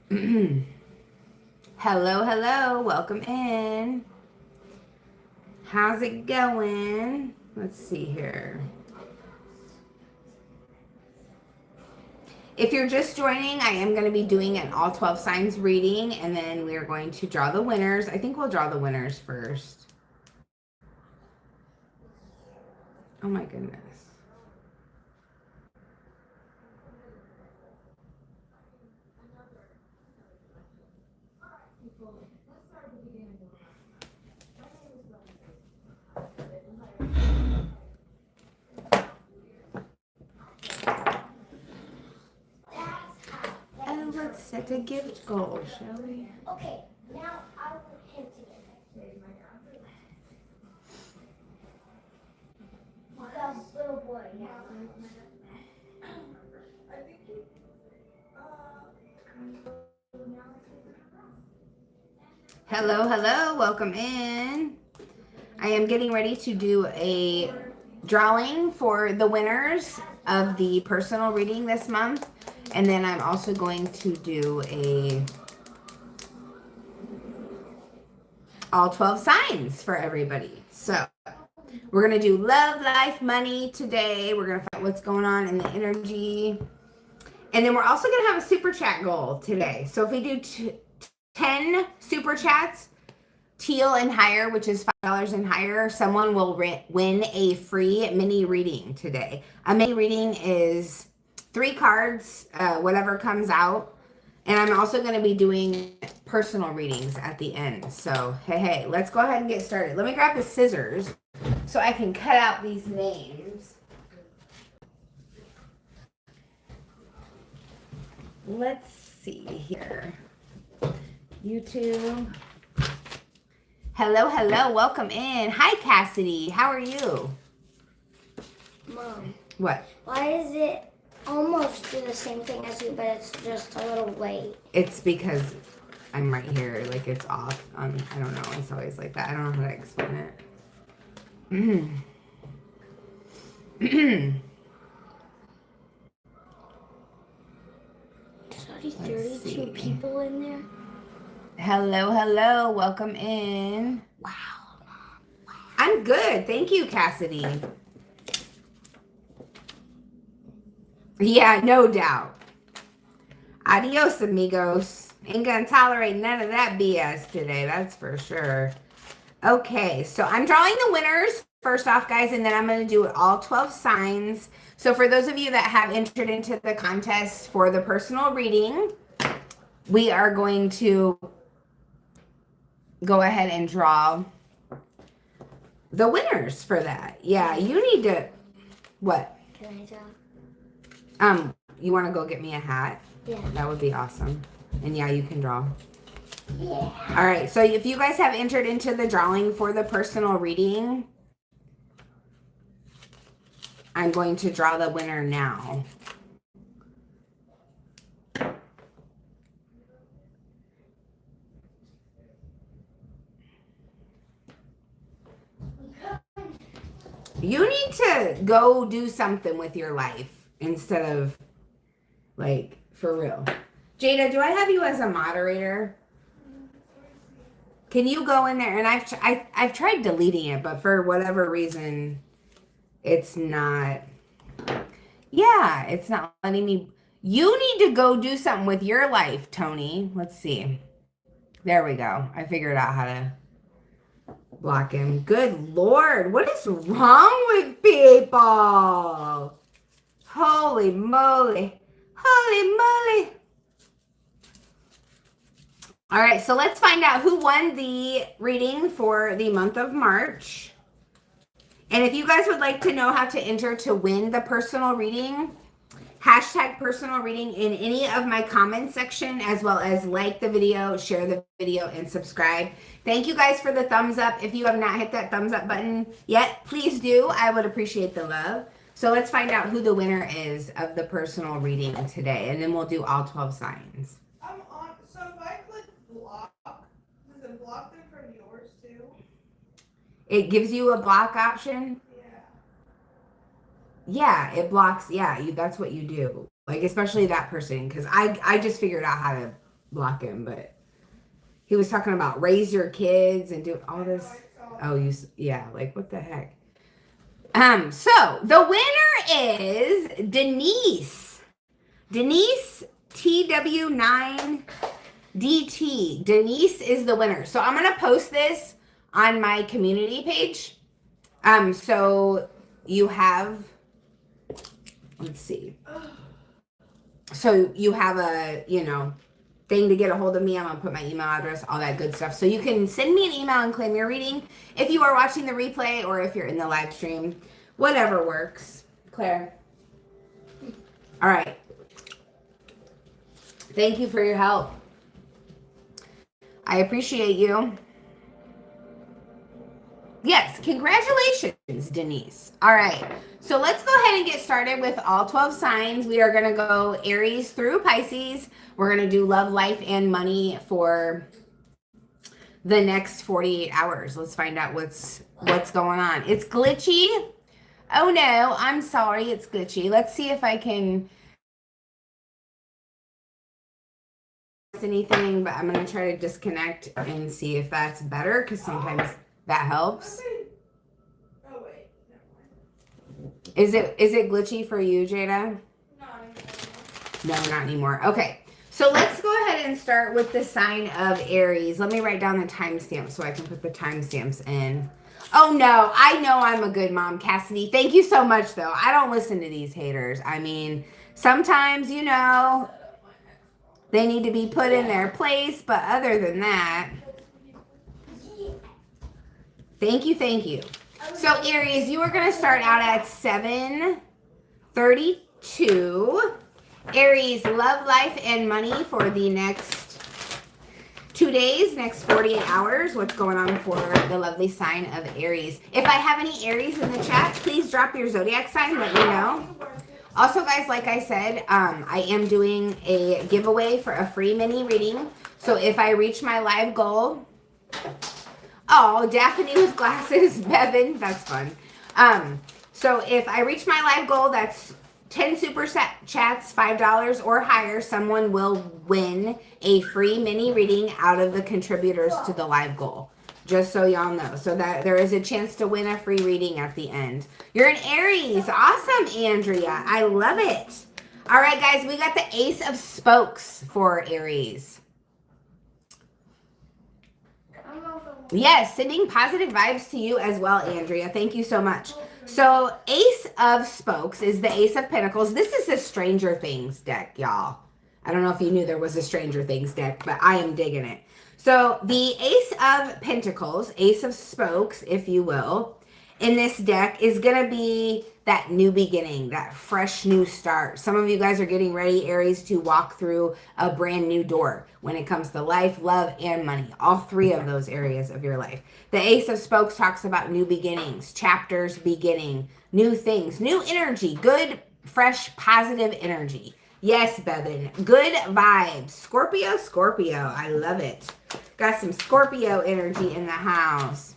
Hello, hello. Welcome in. How's it going? Let's see here. If you're just joining, I am going to be doing an all 12 signs reading, and then we are going to draw the winners. I think we'll draw the winners first. Oh my goodness. Let's set a gift goal, shall we? Okay, now I want him to get it. The little boy, yeah. Hello, hello. Welcome in. I am getting ready to do a drawing for the winners of the personal reading this month. And then I'm also going to do a all 12 signs for everybody. So we're going to do love, life, money today. We're going to find what's going on in the energy. And then we're also going to have a super chat goal today. So if we do 10 super chats, teal and higher, which is $5 and higher, someone will win a free mini reading today. A mini reading is 3 cards, whatever comes out. And I'm also going to be doing personal readings at the end. So, hey, let's go ahead and get started. Let me grab the scissors so I can cut out these names. Let's see here. YouTube. Hello, hello. Welcome in. Hi, Cassidy. How are you? Mom. What? Why is it almost do the same thing as you, but it's just a little late? It's because I'm right here. Like, it's off. I don't know. It's always like that. I don't know how to explain it. There's 32 people in there. Hello, hello. Welcome in. Wow. I'm good. Thank you, Cassidy. Yeah, no doubt. Adios, amigos. Ain't gonna tolerate none of that BS today. That's for sure. Okay, so I'm drawing the winners first off, guys, and then I'm going to do all 12 signs. So for those of you that have entered into the contest for the personal reading, we are going to go ahead and draw the winners for that. Yeah, you need to... What? Can I draw? You want to go get me a hat? Yeah. That would be awesome. And yeah, you can draw. Yeah. All right, so if you guys have entered into the drawing for the personal reading, I'm going to draw the winner now. You need to go do something with your life instead of, like, for real. Jada, do I have you as a moderator? Can you go in there? And I've tried deleting it, but for whatever reason, it's not. Yeah, it's not letting me. You need to go do something with your life, Tony. Let's see. There we go. I figured out how to block him. Good Lord. What is wrong with people? Holy moly. Holy moly. All right, so let's find out who won the reading for the month of March. And if you guys would like to know how to enter to win the personal reading, hashtag personal reading in any of my comment section, as well as like the video, share the video, and subscribe. Thank you guys for the thumbs up. If you have not hit that thumbs up button yet, please do. I would appreciate the love. So let's find out who the winner is of the personal reading today, and then we'll do all 12 signs. So if I click block, does it block them from yours too? It gives you a block option. Yeah. Yeah, it blocks. Yeah, that's what you do. Like, especially that person, because I just figured out how to block him, but he was talking about raise your kids and do all this. Oh, yeah, like what the heck? So the winner is Denise. Denise TW9DT. Denise is the winner. So I'm gonna post this on my community page. So you have, let's see. So you have a, thing to get a hold of me. I'm gonna put my email address, all that good stuff. So you can send me an email and claim your reading if you are watching the replay or if you're in the live stream, whatever works. Claire. All right. Thank you for your help. I appreciate you. Yes, congratulations, Denise. All right, so let's go ahead and get started with all 12 signs. We are going to go Aries through Pisces. We're going to do love, life, and money for the next 48 hours. Let's find out what's going on. It's glitchy. Oh no, I'm sorry, it's glitchy. Let's see if I can anything, but I'm going to try to disconnect and see if that's better, because sometimes that helps. Oh wait, never mind. Is it glitchy for you, Jada? No, No, not anymore. Okay, so let's go ahead and start with the sign of Aries. Let me write down the timestamp so I can put the timestamps in. Oh no, I know I'm a good mom, Cassidy. Thank you so much, though. I don't listen to these haters. I mean, sometimes, they need to be put in their place, but other than that, thank you. So Aries, you are going to start out at 7:32. Aries, love, life, and money for the next 2 days, next 48 hours. What's going on for the lovely sign of Aries? If I have any Aries in the chat, please drop your zodiac sign. Let me know. Also, guys, like I said, I am doing a giveaway for a free mini reading. So if I reach my live goal, oh, Daphne with glasses, Bevan, that's fun. So if I reach my live goal, that's 10 super chats, $5 or higher, someone will win a free mini reading out of the contributors to the live goal. Just so y'all know. So that there is a chance to win a free reading at the end. You're an Aries. Awesome, Andrea. I love it. All right, guys, we got the Ace of Spokes for Aries. Yes, sending positive vibes to you as well, Andrea. Thank you so much. So Ace of Spokes is the Ace of Pentacles. This is the Stranger Things deck, y'all. I don't know if you knew there was a Stranger Things deck, but I am digging it. So the Ace of Pentacles, Ace of Spokes, if you will, in this deck is going to be that new beginning, that fresh new start. Some of you guys are getting ready, Aries, to walk through a brand new door when it comes to life, love, and money. All three of those areas of your life. The Ace of Spokes talks about new beginnings, chapters beginning, new things, new energy, good, fresh, positive energy. Yes, Bevan. Good vibes. Scorpio. I love it. Got some Scorpio energy in the house.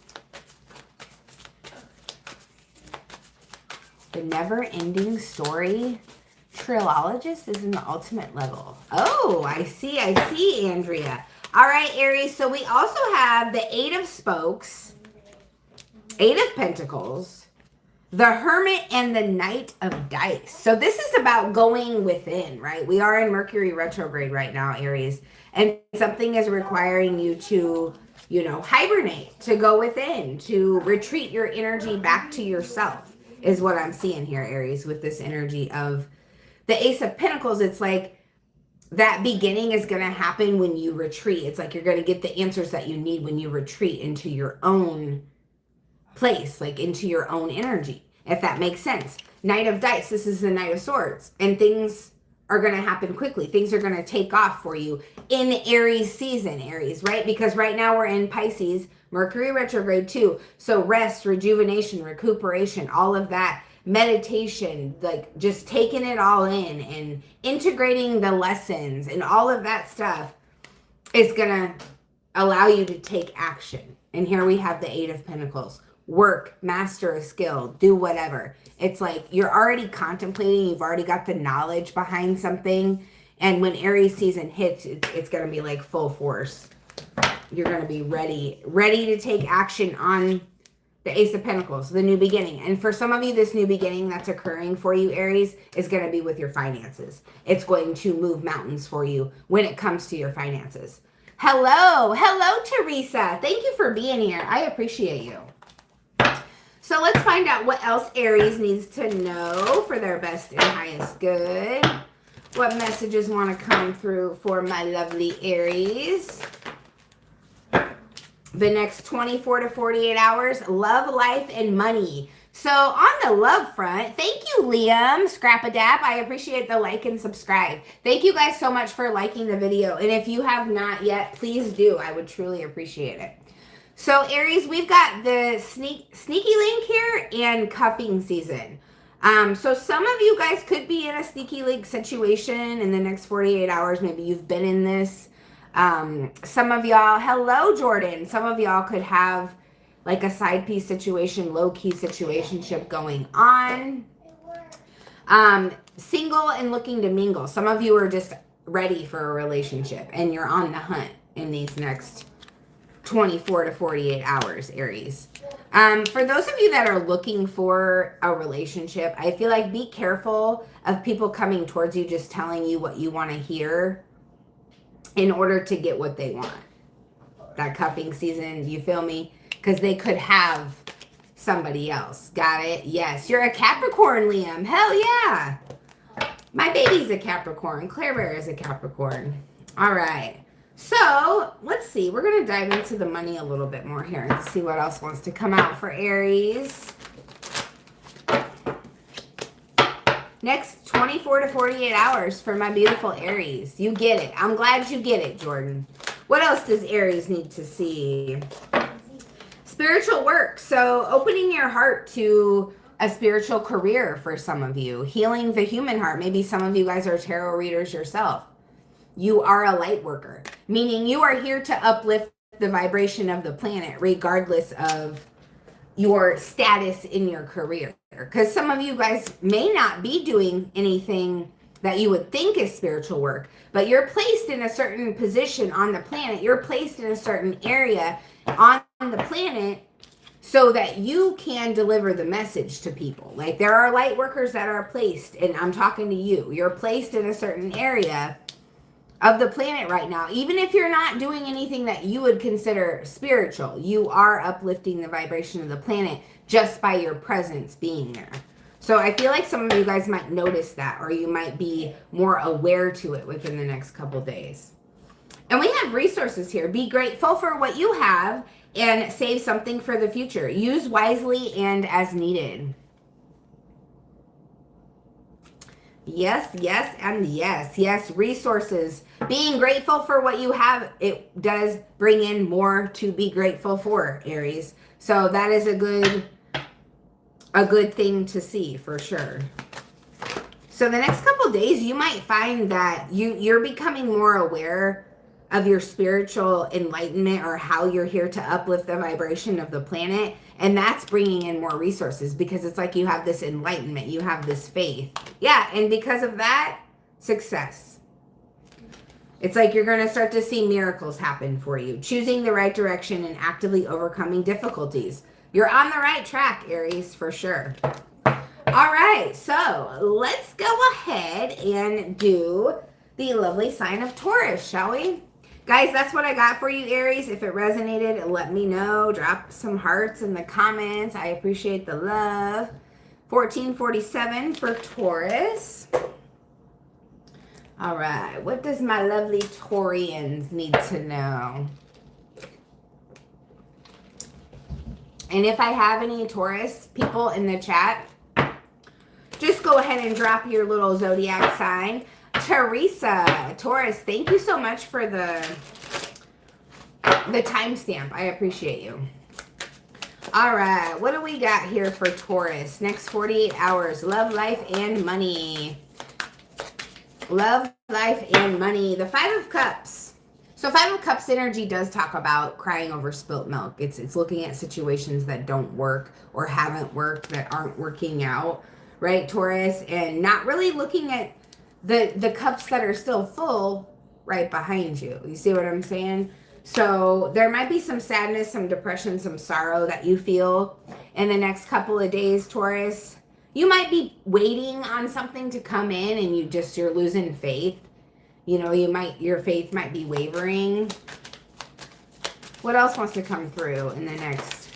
The never-ending story trilogist is in the ultimate level. Oh, I see, Andrea. All right, Aries. So we also have the Eight of Spokes, Eight of Pentacles, the Hermit, and the Knight of Dice. So this is about going within, right? We are in Mercury retrograde right now, Aries. And something is requiring you to, hibernate, to go within, to retreat your energy back to yourself, is what I'm seeing here, Aries, with this energy of the Ace of Pentacles. It's like that beginning is going to happen when you retreat. It's like you're going to get the answers that you need when you retreat into your own place, like into your own energy, if that makes sense. Knight of Dice, this is the Knight of Swords, and things are going to happen quickly. Things are going to take off for you in Aries season, Aries, right? Because right now we're in Pisces, Mercury retrograde too. So rest, rejuvenation, recuperation, all of that, meditation, like just taking it all in and integrating the lessons and all of that stuff is going to allow you to take action. And here we have the Eight of Pentacles. Work, master a skill, do whatever. It's like you're already contemplating, you've already got the knowledge behind something, And when Aries season hits, it's going to be like full force. You're going to be ready to take action on the Ace of Pentacles, the new beginning. And for some of you, this new beginning that's occurring for you, Aries, is going to be with your finances. It's going to move mountains for you when it comes to your finances. Hello, Teresa. Thank you for being here. I appreciate you. So let's find out what else Aries needs to know for their best and highest good. What messages want to come through for my lovely Aries? The next 24 to 48 hours, love, life, and money. So on the love front, thank you, Liam, Scrap-a-dap. I appreciate the like and subscribe. Thank you guys so much for liking the video. And if you have not yet, please do. I would truly appreciate it. So Aries, we've got the sneaky link here and cuffing season. So some of you guys could be in a sneaky link situation in the next 48 hours. Maybe you've been in this. Some of y'all, hello, Jordan. Some of y'all could have like a side piece situation, low-key situationship going on. Single and looking to mingle. Some of you are just ready for a relationship and you're on the hunt in these next 24 to 48 hours, Aries. For those of you that are looking for a relationship, I feel like be careful of people coming towards you just telling you what you want to hear in order to get what they want. That cuffing season, you feel me? Because they could have somebody else. Got it? Yes. You're a Capricorn, Liam. Hell yeah. My baby's a Capricorn. Claire Bear is a Capricorn. All right. So let's see. We're going to dive into the money a little bit more here and see what else wants to come out for Aries. Next 24 to 48 hours for my beautiful Aries. You get it. I'm glad you get it, Jordan. What else does Aries need to see? Spiritual work. So opening your heart to a spiritual career for some of you. Healing the human heart. Maybe some of you guys are tarot readers yourself. You are a light worker, meaning you are here to uplift the vibration of the planet regardless of your status in your career. Because some of you guys may not be doing anything that you would think is spiritual work, but you're placed in a certain position on the planet. You're placed in a certain area on the planet so that you can deliver the message to people. Like there are light workers that are placed, and I'm talking to you. You're placed in a certain area of the planet right now. Even if you're not doing anything that you would consider spiritual, you are uplifting the vibration of the planet just by your presence being there. So I feel like some of you guys might notice that, or you might be more aware to it within the next couple days. And we have resources here. Be grateful for what you have and save something for the future. Use wisely and as needed. Yes, yes, and yes. Yes, resources. Being grateful for what you have, it does bring in more to be grateful for, Aries. So that is a good thing to see for sure. So the next couple days, you might find that you're becoming more aware of your spiritual enlightenment, or how you're here to uplift the vibration of the planet. And that's bringing in more resources because it's like you have this enlightenment, you have this faith. Yeah, and because of that, success. It's like you're going to start to see miracles happen for you. Choosing the right direction and actively overcoming difficulties. You're on the right track, Aries, for sure. All right, so let's go ahead and do the lovely sign of Taurus, shall we? Guys, that's what I got for you, Aries. If it resonated, let me know. Drop some hearts in the comments. I appreciate the love. 1447 for Taurus. All right. What does my lovely Taurians need to know? And if I have any Taurus people in the chat, just go ahead and drop your little zodiac sign. Teresa, Taurus, thank you so much for the timestamp. I appreciate you. All right, what do we got here for Taurus? Next 48 hours, love, life, and money. Love, life, and money. The Five of Cups. So Five of Cups energy does talk about crying over spilt milk. It's looking at situations that don't work or haven't worked, that aren't working out, right, Taurus? And not really looking at the cups that are still full right behind you. You see what I'm saying? So there might be some sadness, some depression, some sorrow that you feel in the next couple of days, Taurus. You might be waiting on something to come in and you're losing faith. You know, your faith might be wavering. What else wants to come through in the next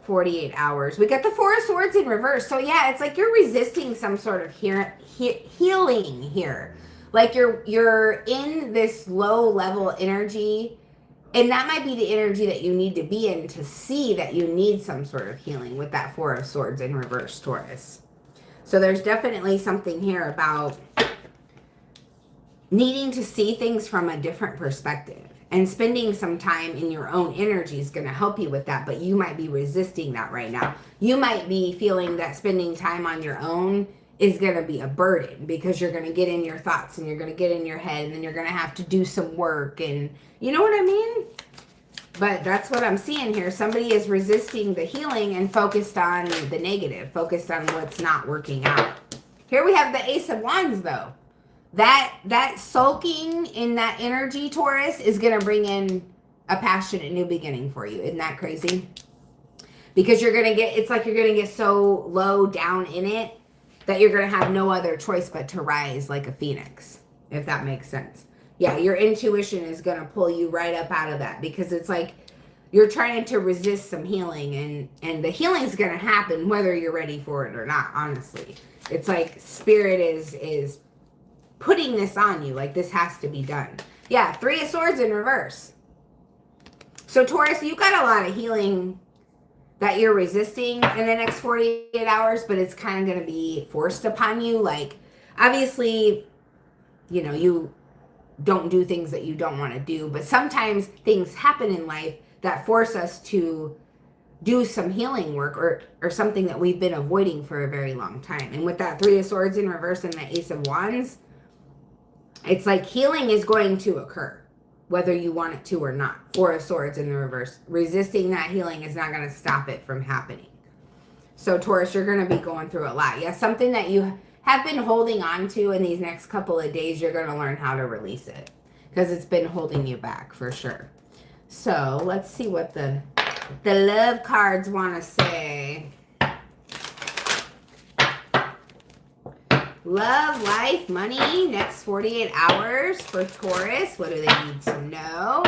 48 hours? We got the Four of Swords in reverse. So yeah, it's like you're resisting some sort of healing here. Like you're in this low level energy, and that might be the energy that you need to be in to see that you need some sort of healing with that Four of Swords in reverse, Taurus. So there's definitely something here about needing to see things from a different perspective, and spending some time in your own energy is going to help you with that, but you might be resisting that right now. You might be feeling that spending time on your own is going to be a burden because you're going to get in your thoughts and you're going to get in your head, and then you're going to have to do some work, and you know what I mean? But that's what I'm seeing here. Somebody is resisting the healing and focused on the negative, focused on what's not working out. Here we have the Ace of Wands, though. That sulking in that energy, Taurus, is going to bring in a passionate new beginning for you. Isn't that crazy? Because it's like you're going to get so low down in it that you're going to have no other choice but to rise like a phoenix, if that makes sense. Yeah, your intuition is going to pull you right up out of that, because it's like you're trying to resist some healing, and the healing is going to happen whether you're ready for it or not, honestly. It's like Spirit is putting this on you, like this has to be done. Yeah, Three of Swords in reverse. So Taurus, you got a lot of healing that you're resisting in the next 48 hours, but it's kind of going to be forced upon you. Like, obviously, you know, you don't do things that you don't want to do, but sometimes things happen in life that force us to do some healing work or something that we've been avoiding for a very long time. And with that Three of Swords in reverse and the Ace of Wands, it's like healing is going to occur, whether you want it to or not. Four of Swords in the reverse. Resisting that healing is not going to stop it from happening. So Taurus, you're going to be going through a lot. Yeah, something that you have been holding on to in these next couple of days, you're going to learn how to release it, because it's been holding you back for sure. So let's see what the love cards want to say. Love, life, money, next 48 hours for Taurus. What do they need to know?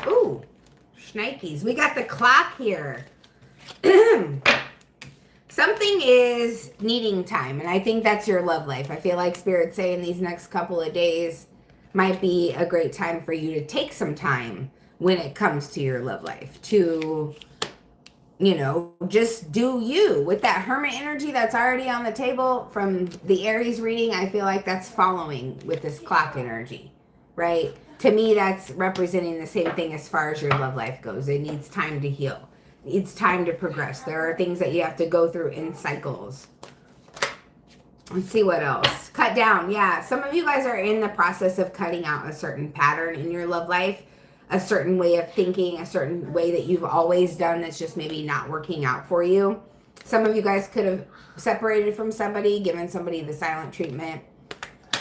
Ooh, shnikes. We got the clock here. Something is needing time, and I think that's your love life. I feel like Spirit's saying these next couple of days might be a great time for you to take some time when it comes to your love life to, you know, just do you. With that Hermit energy that's already on the table from the Aries reading, I feel like that's following with this clock energy, right? To me, that's representing the same thing as far as your love life goes. It needs time to heal. It needs time to progress. There are things that you have to go through in cycles. Let's see what else. Cut down. Yeah, some of you guys are in the process of cutting out a certain pattern in your love life, a certain way of thinking, a certain way that you've always done that's just maybe not working out for you. Some of you guys could have separated from somebody, given somebody the silent treatment.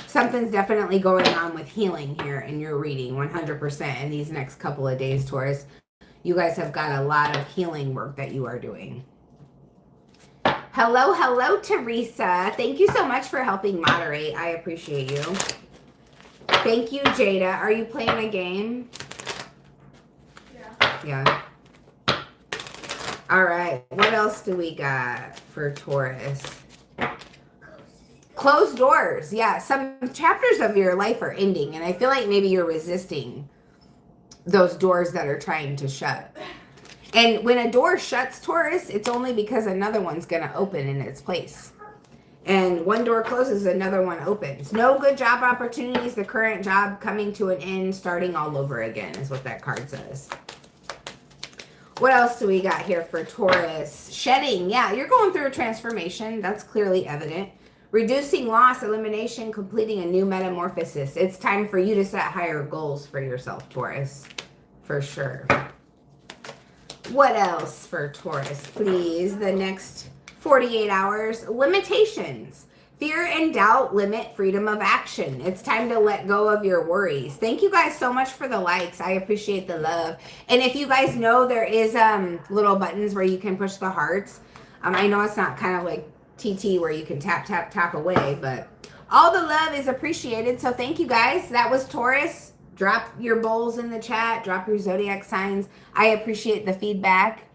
Something's definitely going on with healing here in your reading, 100% in these next couple of days, Taurus. You guys have got a lot of healing work that you are doing. Hello, hello, Teresa. Thank you so much for helping moderate. I appreciate you. Thank you, Jada. Are you playing a game? Yeah. All right. What else do we got for Taurus? Closed doors. Yeah. Some chapters of your life are ending, and I feel like maybe you're resisting those doors that are trying to shut. And when a door shuts, Taurus, it's only because another one's going to open in its place. And one door closes, another one opens. No good job opportunities. The current job coming to an end, starting all over again is what that card says. What else do we got here for Taurus? Shedding. Yeah, you're going through a transformation. That's clearly evident. Reducing loss, elimination, completing a new metamorphosis. It's time for you to set higher goals for yourself, Taurus. For sure. What else for Taurus, please? The next 48 hours, limitations. Fear and doubt limit freedom of action. It's time to let go of your worries. Thank you guys so much for the likes. I appreciate the love. And if you guys know, there is little buttons where you can push the hearts. I know it's not kind of like TT where you can tap, tap, tap away, but all the love is appreciated. So thank you guys. That was Taurus. Drop your bowls in the chat. Drop your zodiac signs. I appreciate the feedback.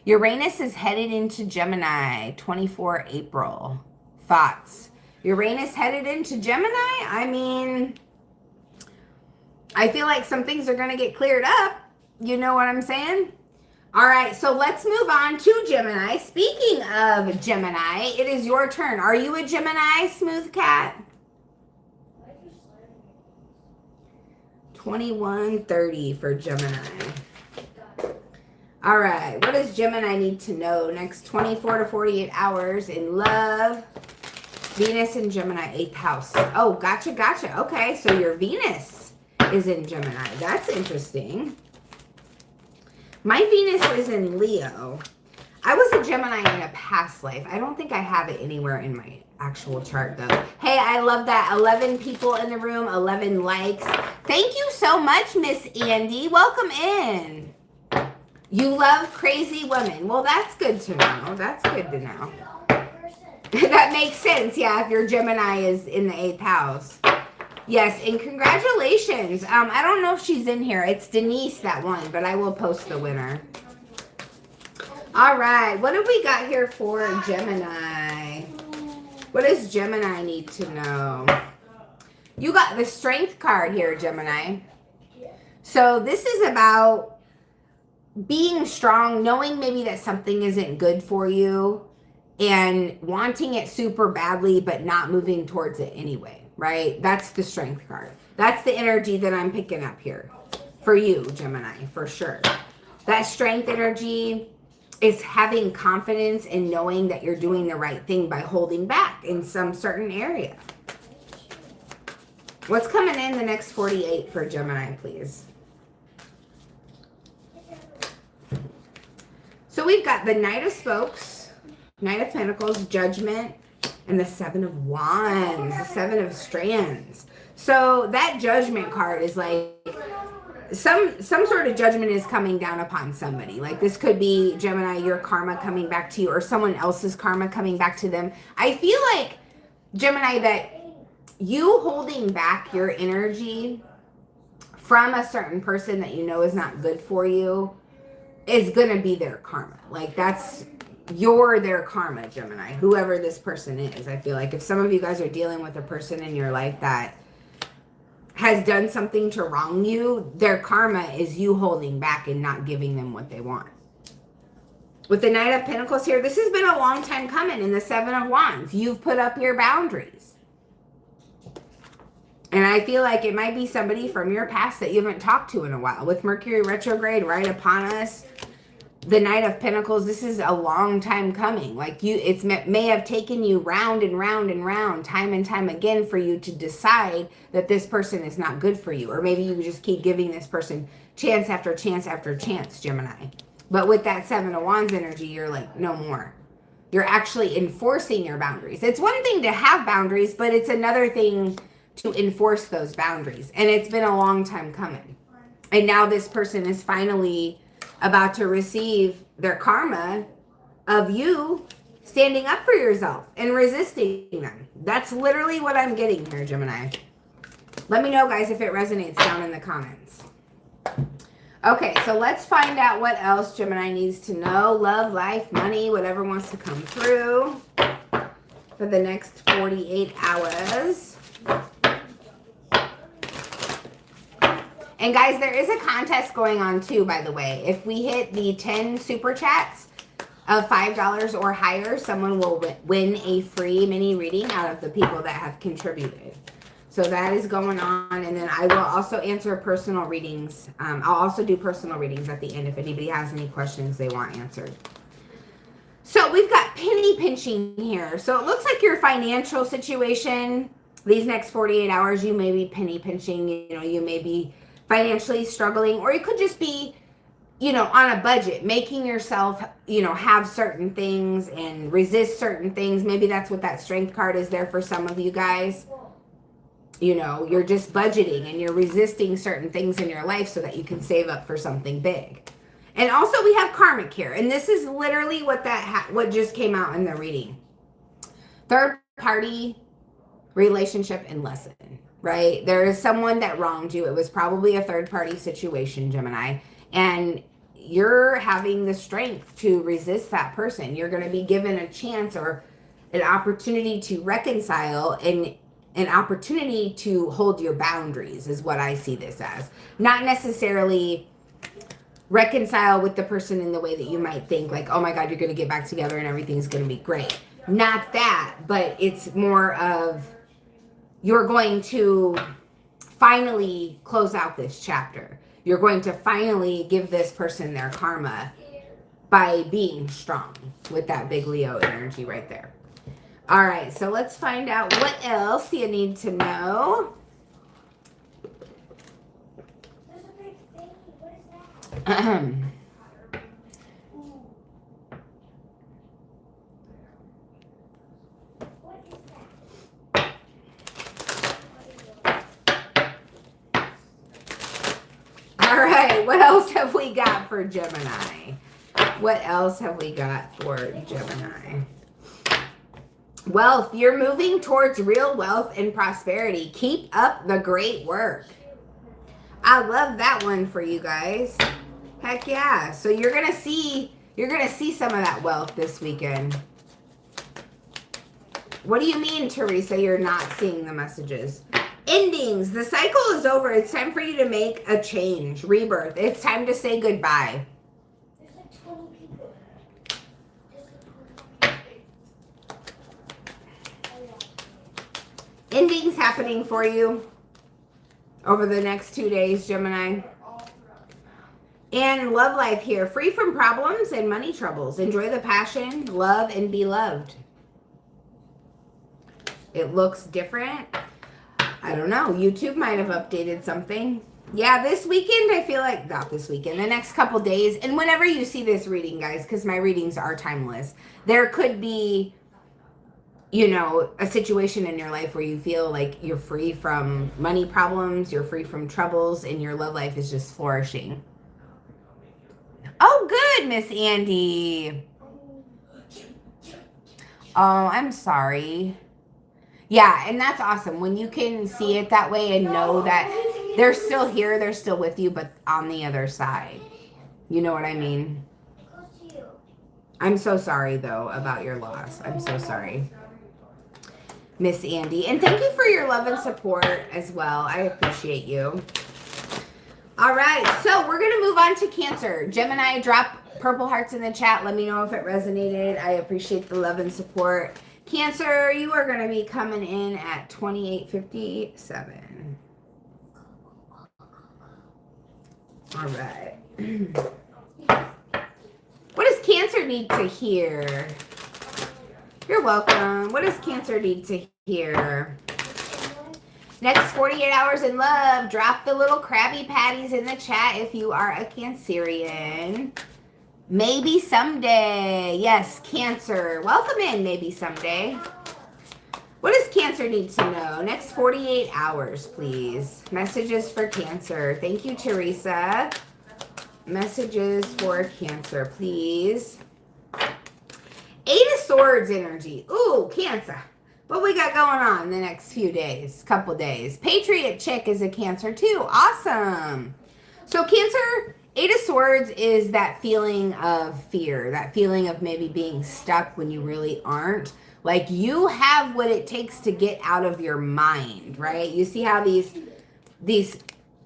Uranus is headed into Gemini, 24 April. Thoughts? Uranus headed into Gemini? I mean, I feel like some things are going to get cleared up. You know what I'm saying? All right, so let's move on to Gemini. Speaking of Gemini, it is your turn. Are you a Gemini, Smooth Cat? 2130 for Gemini. All right, what does Gemini need to know next 24 to 48 hours in love? Venus in Gemini, 8th house. Oh, gotcha, gotcha. Okay, so your Venus is in Gemini. That's interesting. My Venus is in Leo. I was a Gemini in a past life. I don't think I have it anywhere in my actual chart, though. Hey, I love that. 11 people in the room, 11 likes. Thank you so much, Miss Andy. Welcome in. You love crazy women. Well, that's good to know. That's good to know. That makes sense. Yeah, if your Gemini is in the 8th house. Yes, and congratulations. I don't know if she's in here. It's Denise that won, but I will post the winner. All right, what have we got here for Gemini? What does Gemini need to know? You got the Strength card here, Gemini. So this is about being strong, knowing maybe that something isn't good for you and wanting it super badly, but not moving towards it anyway, right? That's the Strength card. That's the energy that I'm picking up here for you, Gemini, for sure. That Strength energy is having confidence in knowing that you're doing the right thing by holding back in some certain area. What's coming in the next 48 for Gemini, please? So we've got the Knight of Spokes, Knight of Pentacles, Judgment, and the Seven of Wands, the Seven of Strands. So that Judgment card is like some sort of judgment is coming down upon somebody. Like this could be, Gemini, your karma coming back to you, or someone else's karma coming back to them. I feel like, Gemini, that you holding back your energy from a certain person that you know is not good for you is gonna be their karma. Like that's their karma, Gemini, whoever this person is. I feel like if some of you guys are dealing with a person in your life that has done something to wrong you, their karma is you holding back and not giving them what they want. With the Knight of Pentacles here, this has been a long time coming. In the Seven of Wands, you've put up your boundaries. And I feel like it might be somebody from your past that you haven't talked to in a while. With Mercury retrograde right upon us, the Knight of Pentacles, this is a long time coming. Like it may have taken you round and round and round, time and time again, for you to decide that this person is not good for you. Or maybe you just keep giving this person chance after chance after chance, Gemini. But with that Seven of Wands energy, you're like, no more. You're actually enforcing your boundaries. It's one thing to have boundaries, but it's another thing to enforce those boundaries. And it's been a long time coming. And now this person is finally about to receive their karma of you standing up for yourself and resisting them. That's literally what I'm getting here, Gemini. Let me know, guys, if it resonates down in the comments. Okay, so let's find out what else Gemini needs to know. Love, life, money, whatever wants to come through for the next 48 hours. And guys, there is a contest going on too, by the way. If we hit the 10 super chats of $5 or higher, someone will win a free mini reading out of the people that have contributed. So that is going on. And then I will also answer personal readings. I'll also do personal readings at the end if anybody has any questions they want answered. So we've got penny pinching here. So it looks like your financial situation, these next 48 hours, you may be penny pinching. You know, you may be financially struggling, or it could just be you know, on a budget, making yourself, you know, have certain things and resist certain things. Maybe that's what that strength card is there for some of you guys. You know, you're just budgeting and you're resisting certain things in your life so that you can save up for something big. And also we have karmic here. And this is literally what what just came out in the reading. Third party relationship and lesson, right? There is someone that wronged you. It was probably a third party situation, Gemini. And you're having the strength to resist that person. You're going to be given a chance or an opportunity to reconcile and an opportunity to hold your boundaries is what I see this as. Not necessarily reconcile with the person in the way that you might think, like, oh my God, you're going to get back together and everything's going to be great. Not that, but it's more of you're going to finally close out this chapter. You're going to finally give this person their karma by being strong with that big Leo energy right there. All right, so let's find out what else you need to know. There's a big thing. What is that? What is that? All right, what else have we got for Gemini? What else have we got for Gemini? Wealth. You're moving towards real wealth and prosperity. Keep up the great work. I love that one for you guys. Heck yeah. So you're gonna see some of that wealth this weekend. What do you mean, Teresa, you're not seeing the messages? Endings. The cycle is over. It's time for you to make a change. Rebirth. It's time to say goodbye. There's like 20 people. Endings happening for you over the next 2 days, Gemini. And love life here. Free from problems and money troubles. Enjoy the passion, love, and be loved. It looks different. I don't know. YouTube might have updated something. Yeah, this weekend, I feel like, not this weekend, the next couple days. And whenever you see this reading, guys, because my readings are timeless, there could be, you know, a situation in your life where you feel like you're free from money problems, you're free from troubles, and your love life is just flourishing. Oh, good, Miss Andy. Oh, I'm sorry. Yeah, and that's awesome. When you can see it that way and know that they're still here, they're still with you, but on the other side. You know what I mean? I'm so sorry, though, about your loss. I'm so sorry, Miss Andy. And thank you for your love and support as well. I appreciate you. All right, so we're going to move on to Cancer. Gemini, drop purple hearts in the chat. Let me know if it resonated. I appreciate the love and support. Cancer, you are going to be coming in at 2857. All right. What does Cancer need to hear? You're welcome. What does Cancer need to hear? Next 48 hours in love. Drop the little Krabby Patties in the chat if you are a Cancerian. Maybe someday. Yes, Cancer. Welcome in, maybe someday. What does Cancer need to know? Next 48 hours, please. Messages for Cancer. Thank you, Teresa. Messages for Cancer, please. Eight of Swords energy. Ooh, Cancer. What we got going on the next few days, couple days? Patriot Chick is a Cancer too. Awesome. So Cancer, Eight of Swords is that feeling of fear, that feeling of maybe being stuck when you really aren't. Like you have what it takes to get out of your mind, right? You see how these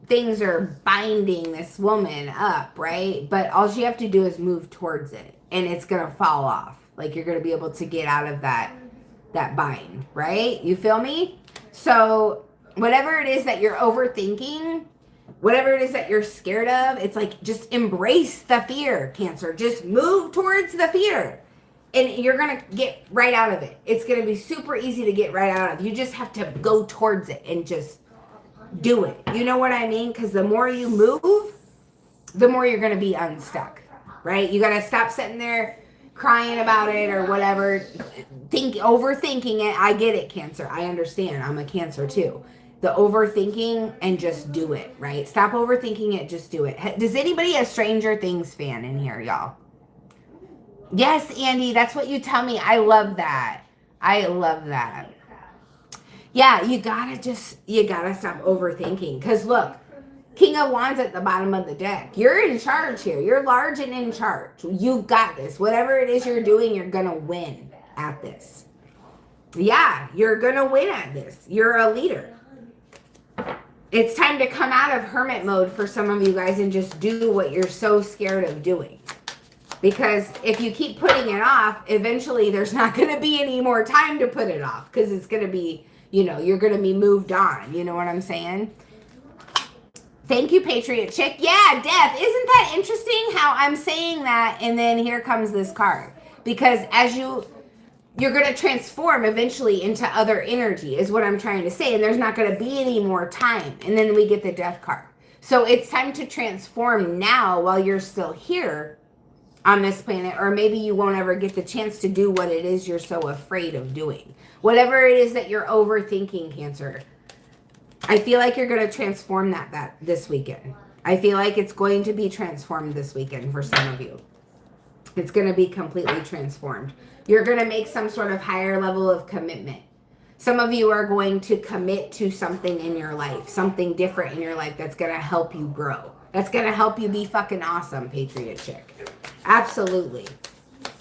things are binding this woman up, right? But all you have to do is move towards it and it's going to fall off. Like you're going to be able to get out of that bind, right? You feel me? So whatever it is that you're overthinking, whatever it is that you're scared of, it's like just embrace the fear, Cancer. Just move towards the fear and you're going to get right out of it. It's going to be super easy to get right out of. You just have to go towards it and just do it. You know what I mean? Because the more you move, the more you're going to be unstuck, right? You got to stop sitting there crying about it or whatever, overthinking it. I get it, Cancer. I understand. I'm a Cancer too. The overthinking and just do it, right? Stop overthinking it. Just do it. Does anybody a Stranger Things fan in here, y'all? Yes, Andy, that's what you tell me. I love that. I love that. Yeah, you gotta stop overthinking. Because look, King of Wands at the bottom of the deck. You're in charge here. You're large and in charge. You've got this. Whatever it is you're doing, you're gonna win at this. Yeah, you're gonna win at this. You're a leader. It's time to come out of hermit mode for some of you guys and just do what you're so scared of doing. Because if you keep putting it off, eventually there's not going to be any more time to put it off. Because it's going to be, you're going to be moved on. You know what I'm saying? Thank you, Patriot Chick. Yeah, Death. Isn't that interesting how I'm saying that and then here comes this card? Because as you're going to transform eventually into other energy is what I'm trying to say. And there's not going to be any more time. And then we get the Death card. So it's time to transform now while you're still here on this planet, or maybe you won't ever get the chance to do what it is you're so afraid of doing. Whatever it is that you're overthinking, Cancer, I feel like you're going to transform that this weekend. I feel like it's going to be transformed this weekend for some of you. It's going to be completely transformed. You're going to make some sort of higher level of commitment. Some of you are going to commit to something in your life, something different in your life that's going to help you grow. That's going to help you be fucking awesome, Patriot Chick. Absolutely.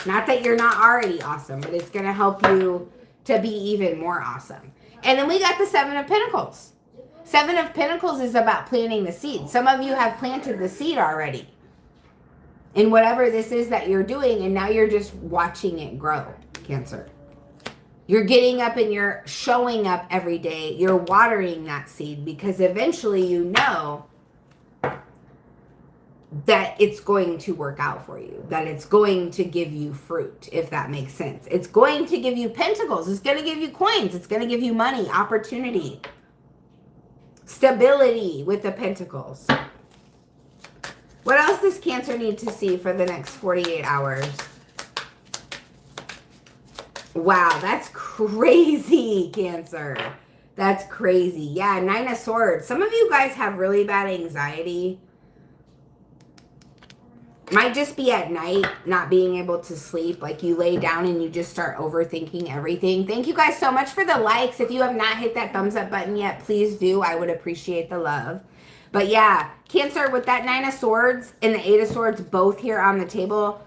Not that you're not already awesome, but it's going to help you to be even more awesome. And then we got the Seven of Pentacles. Seven of Pentacles is about planting the seed. Some of you have planted the seed already in whatever this is that you're doing, and now you're just watching it grow, Cancer. You're getting up and you're showing up every day. You're watering that seed because eventually you know that it's going to work out for you, that it's going to give you fruit, if that makes sense. It's going to give you pentacles. It's going to give you coins. It's going to give you money, opportunity, stability with the pentacles. What else does Cancer need to see for the next 48 hours? Wow, that's crazy, Cancer. That's crazy. Yeah, Nine of Swords. Some of you guys have really bad anxiety. Might just be at night, not being able to sleep. Like you lay down and you just start overthinking everything. Thank you guys so much for the likes. If you have not hit that thumbs up button yet, please do. I would appreciate the love. But yeah, Cancer, with that Nine of Swords and the Eight of Swords both here on the table,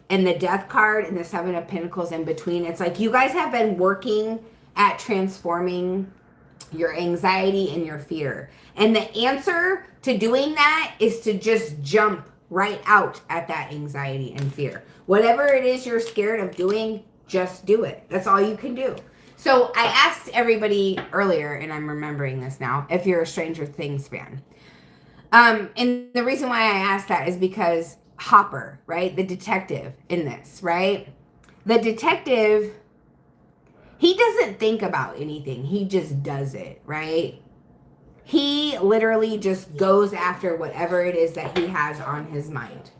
and the Death card and the Seven of Pentacles in between, it's like you guys have been working at transforming your anxiety and your fear. And the answer to doing that is to just jump right out at that anxiety and fear. Whatever it is you're scared of doing, just do it. That's all you can do. So I asked everybody earlier, and I'm remembering this now, if you're a Stranger Things fan. And the reason why I asked that is because Hopper, right? The detective in this, right? The detective, he doesn't think about anything. He just does it, right? He literally just goes after whatever it is that he has on his mind.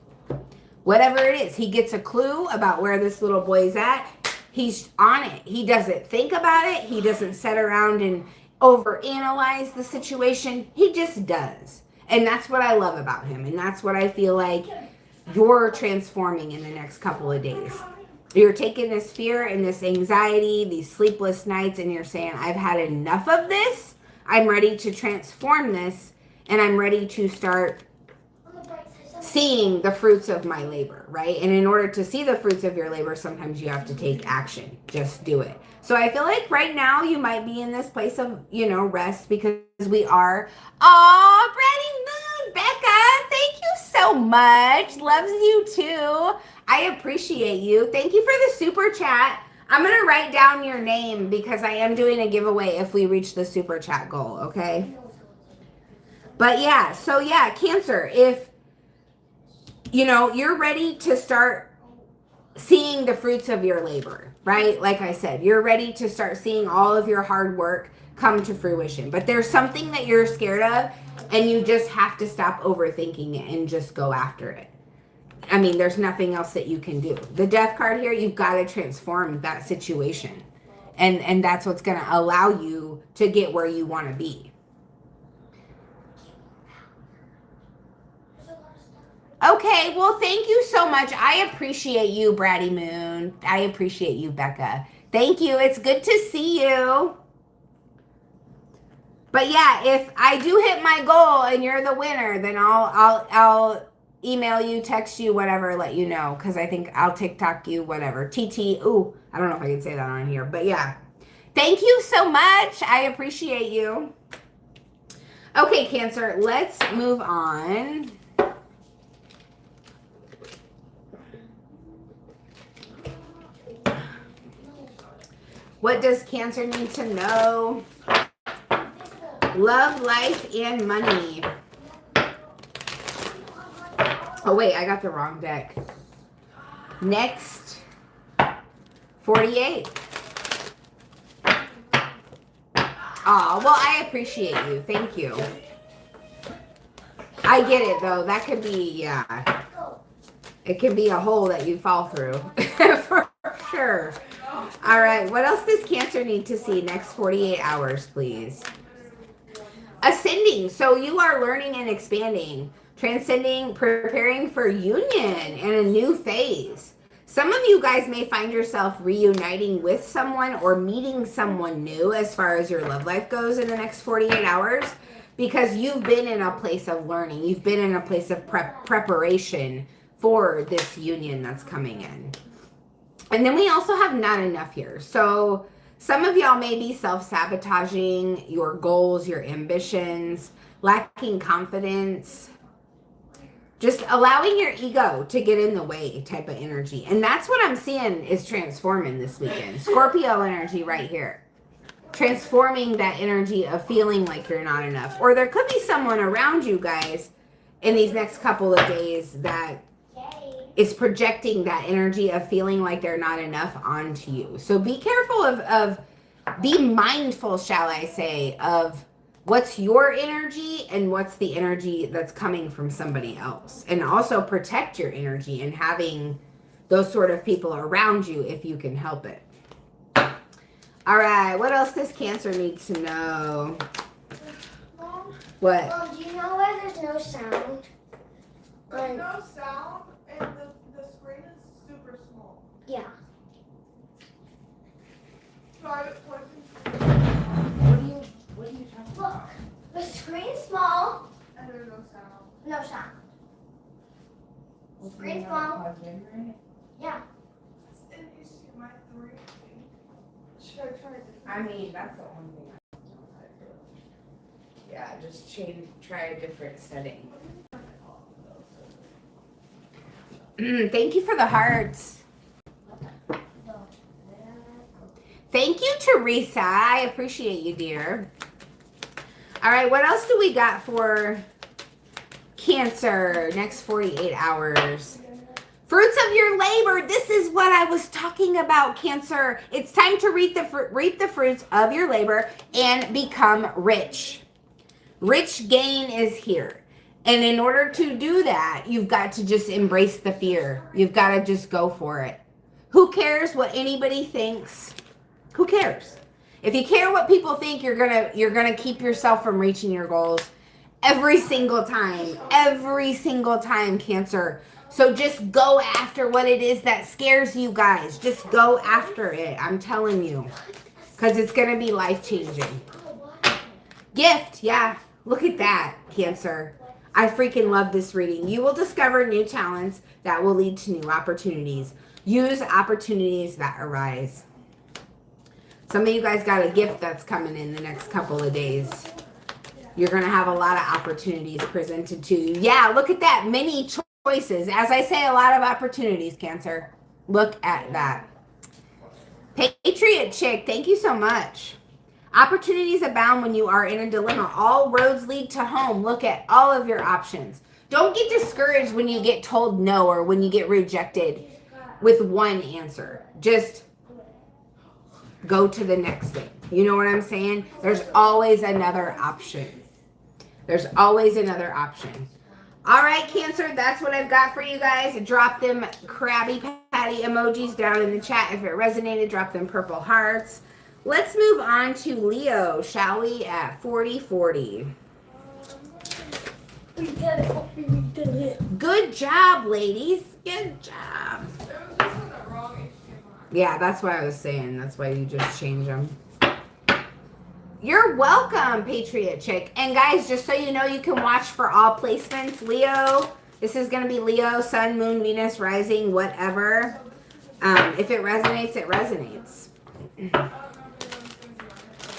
Whatever it is, he gets a clue about where this little boy's at. He's on it. He doesn't think about it. He doesn't sit around and overanalyze the situation. He just does. And that's what I love about him. And that's what I feel like you're transforming in the next couple of days. You're taking this fear and this anxiety, these sleepless nights, and you're saying, I've had enough of this. I'm ready to transform this, and I'm ready to start seeing the fruits of my labor, right? And in order to see the fruits of your labor, sometimes you have to take action. Just do it. So I feel like right now you might be in this place of, rest, because we are. Oh, Brady Moon, Becca, thank you so much. Loves you too. I appreciate you. Thank you for the super chat. I'm going to write down your name because I am doing a giveaway if we reach the super chat goal, okay? But yeah, so yeah, Cancer, if, you're ready to start seeing the fruits of your labor, right? Like I said, you're ready to start seeing all of your hard work come to fruition. But there's something that you're scared of, and you just have to stop overthinking it and just go after it. I mean, there's nothing else that you can do. The death card here, you've got to transform that situation. And that's what's going to allow you to get where you want to be. Okay, well, thank you so much. I appreciate you, Bratty Moon. I appreciate you, Becca. Thank you. It's good to see you. But yeah, if I do hit my goal and you're the winner, then I'll email you, text you, whatever, let you know. Because I think I'll TikTok you, whatever. TT. Ooh, I don't know if I can say that on here. But yeah. Thank you so much. I appreciate you. Okay, Cancer, let's move on. What does Cancer need to know? Love, life, and money. Oh, wait, I got the wrong deck. Next, 48. Oh, well, I appreciate you. Thank you. I get it, though. That could be, yeah. It could be a hole that you fall through. For sure. All right. What else does Cancer need to see next 48 hours, please? Ascending. So you are learning and expanding, transcending, preparing for union and a new phase. Some of you guys may find yourself reuniting with someone or meeting someone new as far as your love life goes in the next 48 hours, because you've been in a place of learning. You've been in a place of preparation for this union that's coming in. And then we also have not enough here. So some of y'all may be self-sabotaging your goals, your ambitions, lacking confidence, just allowing your ego to get in the way type of energy. And that's what I'm seeing is transforming this weekend. Scorpio energy right here. Transforming that energy of feeling like you're not enough. Or there could be someone around you guys in these next couple of days that is projecting that energy of feeling like they're not enough onto you. So be careful of be mindful, shall I say, of what's your energy and what's the energy that's coming from somebody else. And also protect your energy and having those sort of people around you if you can help it. All right, what else does Cancer need to know? What? Well, do you know why there's no sound? There's no sound, and the screen is super small. Yeah. Try it twice. What are you talking about? Look, the screen's small. And there's no sound. No sound. Screen small. Yeah. It's an issue. My 3. Should I try it? I mean, that's the only thing I don't know how to do. Yeah, just try a different setting. Thank you for the hearts. Thank you, Teresa. I appreciate you, dear. All right, what else do we got for Cancer next 48 hours? Fruits of your labor. This is what I was talking about, Cancer. It's time to reap the fruits of your labor and become rich. Rich gain is here. And in order to do that, you've got to just embrace the fear. You've got to just go for it. Who cares what anybody thinks? Who cares? If you care what people think, you're gonna keep yourself from reaching your goals every single time, Cancer. So just go after what it is that scares you guys. Just go after it. I'm telling you, because it's gonna be life-changing. Gift, yeah. Look at that, Cancer. I freaking love this reading. You will discover new talents that will lead to new opportunities. Use opportunities that arise. Some of you guys got a gift that's coming in the next couple of days. You're going to have a lot of opportunities presented to you. Yeah, look at that. Many choices. As I say, a lot of opportunities, Cancer. Look at that. Patriot Chick, thank you so much. Opportunities abound when you are in a dilemma. All roads lead to home. Look at all of your options. Don't get discouraged when you get told no or when you get rejected with one answer. Just go to the next thing. You know what I'm saying? There's always another option. There's always another option. All right, Cancer, that's what I've got for you guys. Drop them Krabby Patty emojis down in the chat. If it resonated, drop them purple hearts. Let's move on to Leo, shall we, at 4040. We did it. We did it. Good job, ladies. Good job. It was just in the wrong HDMI. Yeah, that's why I was saying. That's why you just change them. You're welcome, Patriot Chick. And guys, just so you know, you can watch for all placements. Leo, this is going to be Leo, Sun, Moon, Venus, Rising, whatever. If it resonates, it resonates.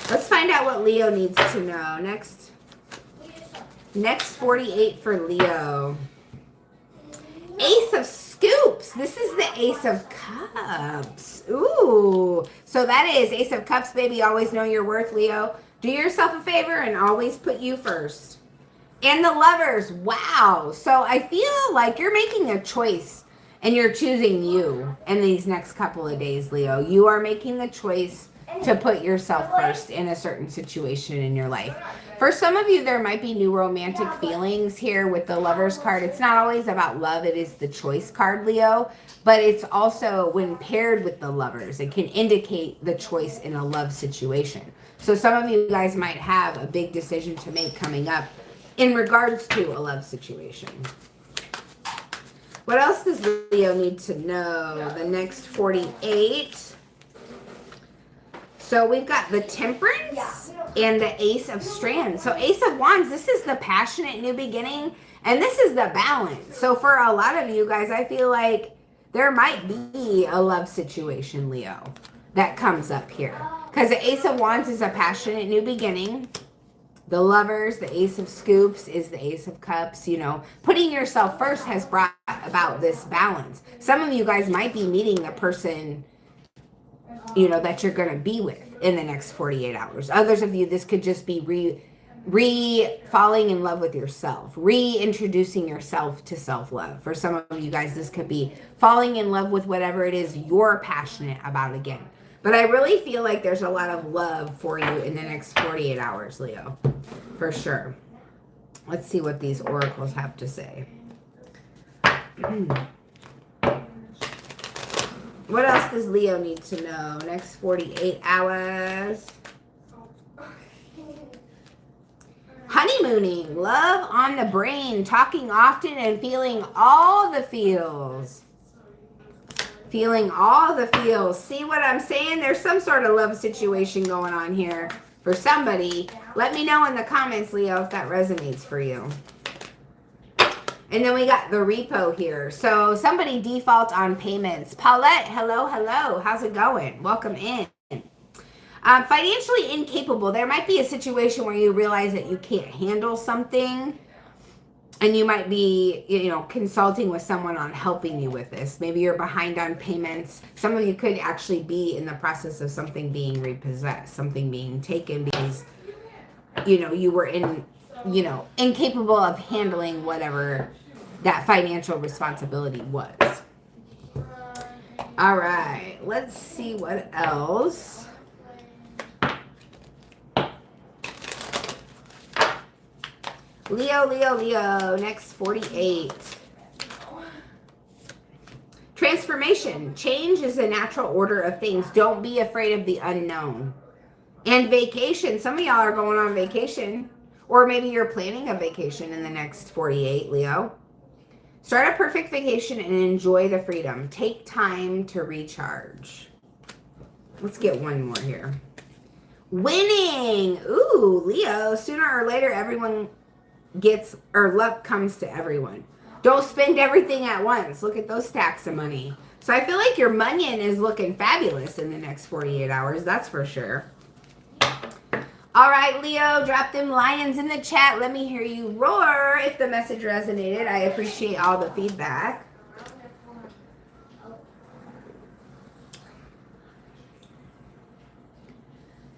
Let's find out what Leo needs to know. Next 48 for Leo. Ace of Scoops. This is the Ace of Cups. Ooh. So that is Ace of Cups, baby. Always know your worth, Leo. Do yourself a favor and always put you first. And the Lovers. Wow. So I feel like you're making a choice and you're choosing you in these next couple of days, Leo. You are making the choice to put yourself first in a certain situation in your life. For some of you, there might be new romantic feelings here with the Lovers card. It's not always about love. It is the choice card, Leo. But it's also, when paired with the Lovers, it can indicate the choice in a love situation. So some of you guys might have a big decision to make coming up in regards to a love situation. What else does Leo need to know? The next 48. So we've got the Temperance and the Ace of Strands. So Ace of Wands, this is the passionate new beginning, and this is the balance. So for a lot of you guys, I feel like there might be a love situation, Leo, that comes up here. Because the Ace of Wands is a passionate new beginning. The Lovers, the Ace of Scoops is the Ace of Cups. You know, putting yourself first has brought about this balance. Some of you guys might be meeting a person, you know, that you're going to be with in the next 48 hours. Others of you, this could just be falling in love with yourself, reintroducing yourself to self-love. For some of you guys, this could be falling in love with whatever it is you're passionate about again. But I really feel like there's a lot of love for you in the next 48 hours, Leo, for sure. Let's see what these oracles have to say. What else does Leo need to know? Next 48 hours. Honeymooning, love on the brain, talking often and feeling all the feels. Feeling all the feels. See what I'm saying? There's some sort of love situation going on here for somebody. Let me know in the comments, Leo, if that resonates for you. And then we got the repo here. So somebody default on payments. Paulette, hello, hello. How's it going? Welcome in. Financially incapable. There might be a situation where you realize that you can't handle something. And you might be, you know, consulting with someone on helping you with this. Maybe you're behind on payments. Some of you could actually be in the process of something being repossessed, something being taken because, you know, you were incapable of handling whatever that financial responsibility was. All right, let's see what else. Leo, next 48. Transformation. Change is a natural order of things. Don't be afraid of the unknown. And vacation. Some of y'all are going on vacation. Or maybe you're planning a vacation in the next 48, Leo. Start a perfect vacation and enjoy the freedom. Take time to recharge. Let's get one more here. Winning. Ooh, Leo. Sooner or later, everyone gets, or luck comes to everyone. Don't spend everything at once. Look at those stacks of money. So I feel like your money is looking fabulous in the next 48 hours. That's for sure. All right, Leo, drop them lions in the chat. Let me hear you roar if the message resonated. I appreciate all the feedback.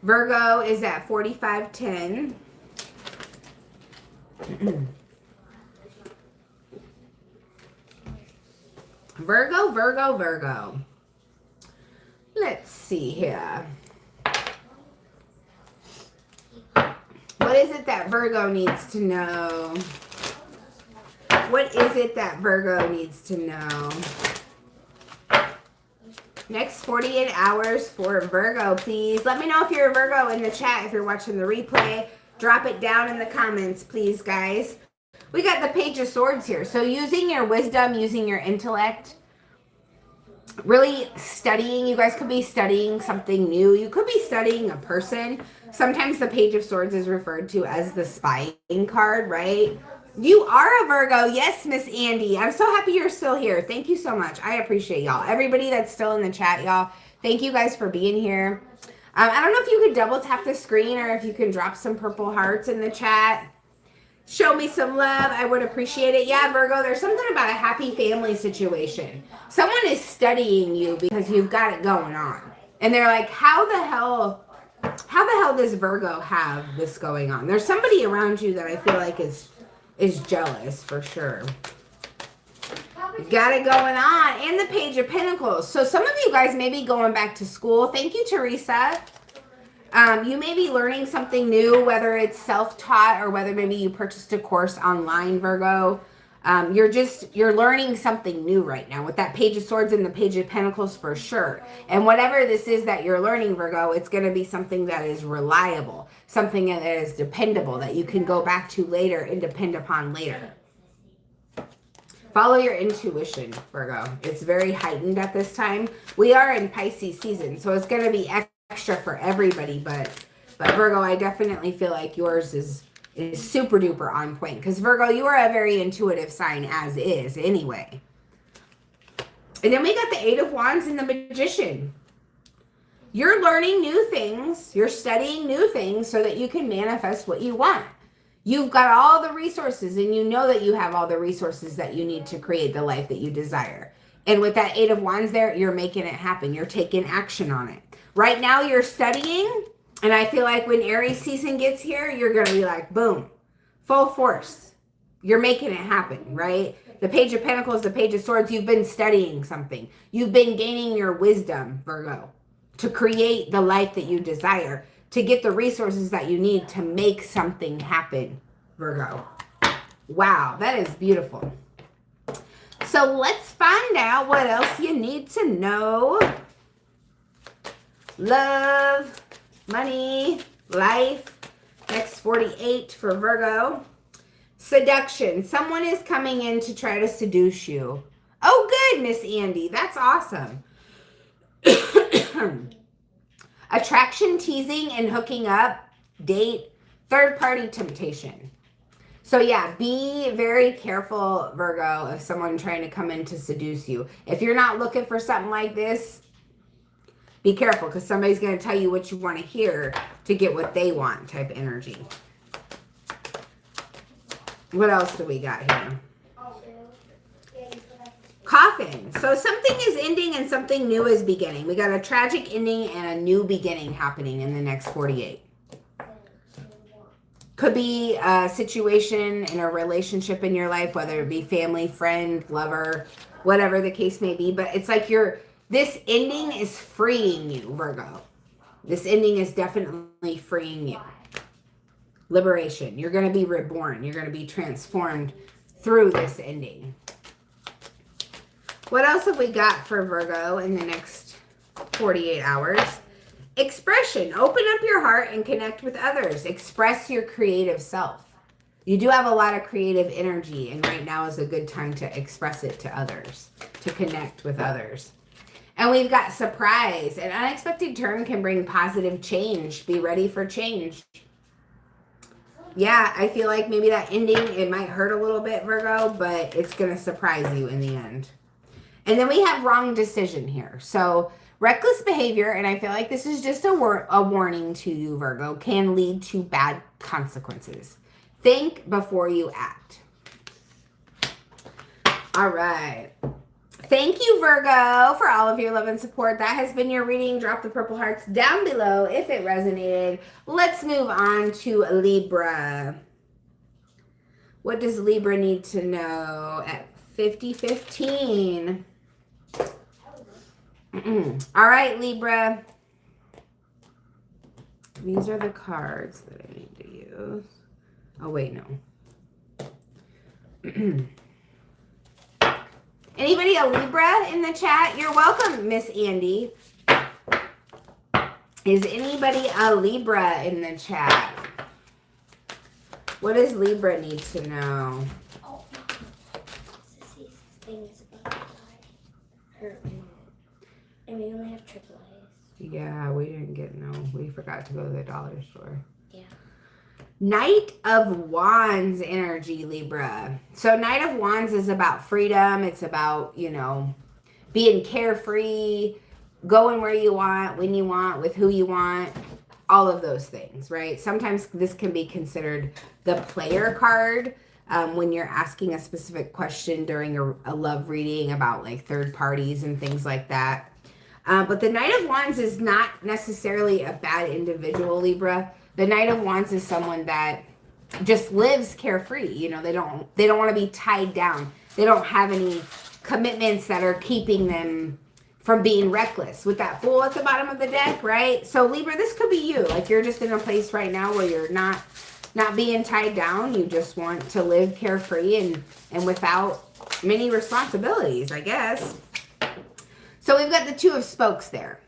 Virgo is at 4510. Virgo. Let's see here. What is it that Virgo needs to know? What is it that Virgo needs to know? Next 48 hours for Virgo, please. Let me know if you're a Virgo in the chat. If you're watching the replay, drop it down in the comments, please, guys. We got the Page of Swords here. So using your wisdom, using your intellect, really studying. You guys could be studying something new. You could be studying a person. Sometimes the Page of Swords is referred to as the spying card, right? You are a Virgo. Yes, Miss Andy. I'm so happy you're still here. Thank you so much. I appreciate y'all. Everybody that's still in the chat, y'all. Thank you guys for being here. I don't know if you could double tap the screen or if you can drop some purple hearts in the chat. Show me some love. I would appreciate it. Yeah, Virgo, there's something about a happy family situation. Someone is studying you because you've got it going on. And they're like, how the hell does Virgo have this going on? There's somebody around you that I feel like is jealous for sure. You got it going on. And the Page of Pentacles. So some of you guys may be going back to school. Thank you, Teresa. You may be learning something new, whether it's self-taught or whether maybe you purchased a course online, Virgo. You're learning something new right now with that Page of Swords and the Page of Pentacles for sure. And whatever this is that you're learning, Virgo, it's going to be something that is reliable, something that is dependable, that you can go back to later and depend upon later. Follow your intuition, Virgo. It's very heightened at this time. We are in Pisces season, so it's going to be extra for everybody, but Virgo, I definitely feel like yours is super duper on point, because Virgo, you are a very intuitive sign as is anyway. And then we got the Eight of Wands and the Magician. You're learning new things, you're studying new things so that you can manifest what you want. You've got all the resources, and you know that you have all the resources that you need to create the life that you desire. And with that Eight of Wands there, you're making it happen. You're taking action on it. Right now you're studying, and I feel like when Aries season gets here, you're going to be like, boom, full force. You're making it happen, right? The Page of Pentacles, the Page of Swords, you've been studying something. You've been gaining your wisdom, Virgo, to create the life that you desire, to get the resources that you need to make something happen, Virgo. Wow, that is beautiful. So let's find out what else you need to know. Love, money, life. Next 48 for Virgo. Seduction. Someone is coming in to try to seduce you. Oh, good, Miss Andy. That's awesome. Attraction, teasing, and hooking up. Date. Third-party temptation. So yeah, be very careful, Virgo, of someone trying to come in to seduce you. If you're not looking for something like this, be careful, because somebody's going to tell you what you want to hear to get what they want type energy. What else do we got here? Coffin. So something is ending and something new is beginning. We got a tragic ending and a new beginning happening in the next 48. Could be a situation in a relationship in your life, whether it be family, friend, lover, whatever the case may be. But it's like this ending is freeing you, Virgo. This ending is definitely freeing you. Liberation. You're going to be reborn. You're going to be transformed through this ending. What else have we got for Virgo in the next 48 hours? Expression. Open up your heart and connect with others. Express your creative self. You do have a lot of creative energy, and right now is a good time to express it to others, to connect with others. And we've got surprise. An unexpected turn can bring positive change. Be ready for change. Yeah, I feel like maybe that ending, it might hurt a little bit, Virgo, but it's going to surprise you in the end. And then we have wrong decision here. So reckless behavior, and I feel like this is just a warning to you, Virgo, can lead to bad consequences. Think before you act. All right. Thank you, Virgo, for all of your love and support. That has been your reading. Drop the purple hearts down below if it resonated. Let's move on to Libra. What does Libra need to know at 50-15? All right, Libra. These are the cards that I need to use. those. Oh, wait, no. Anybody a Libra in the chat? You're welcome, Miss Andy. Is anybody a Libra in the chat? What does Libra need to know? Oh, Sissy's thing is about to die. Her mom. And we only have triple A's. Yeah, we didn't get no. We forgot to go to the dollar store. Yeah. Knight of Wands energy, Libra. So Knight of Wands is about freedom. It's about, you know, being carefree, going where you want, when you want, with who you want, all of those things, right? Sometimes this can be considered the player card when you're asking a specific question during a love reading about like third parties and things like that. But the Knight of Wands is not necessarily a bad individual, Libra. The Knight of Wands is someone that just lives carefree. You know, they don't want to be tied down. They don't have any commitments that are keeping them from being reckless. With that Fool at the bottom of the deck, right? So Libra, this could be you. Like you're just in a place right now where you're not being tied down. You just want to live carefree and without many responsibilities, I guess. So we've got the Two of Spokes there.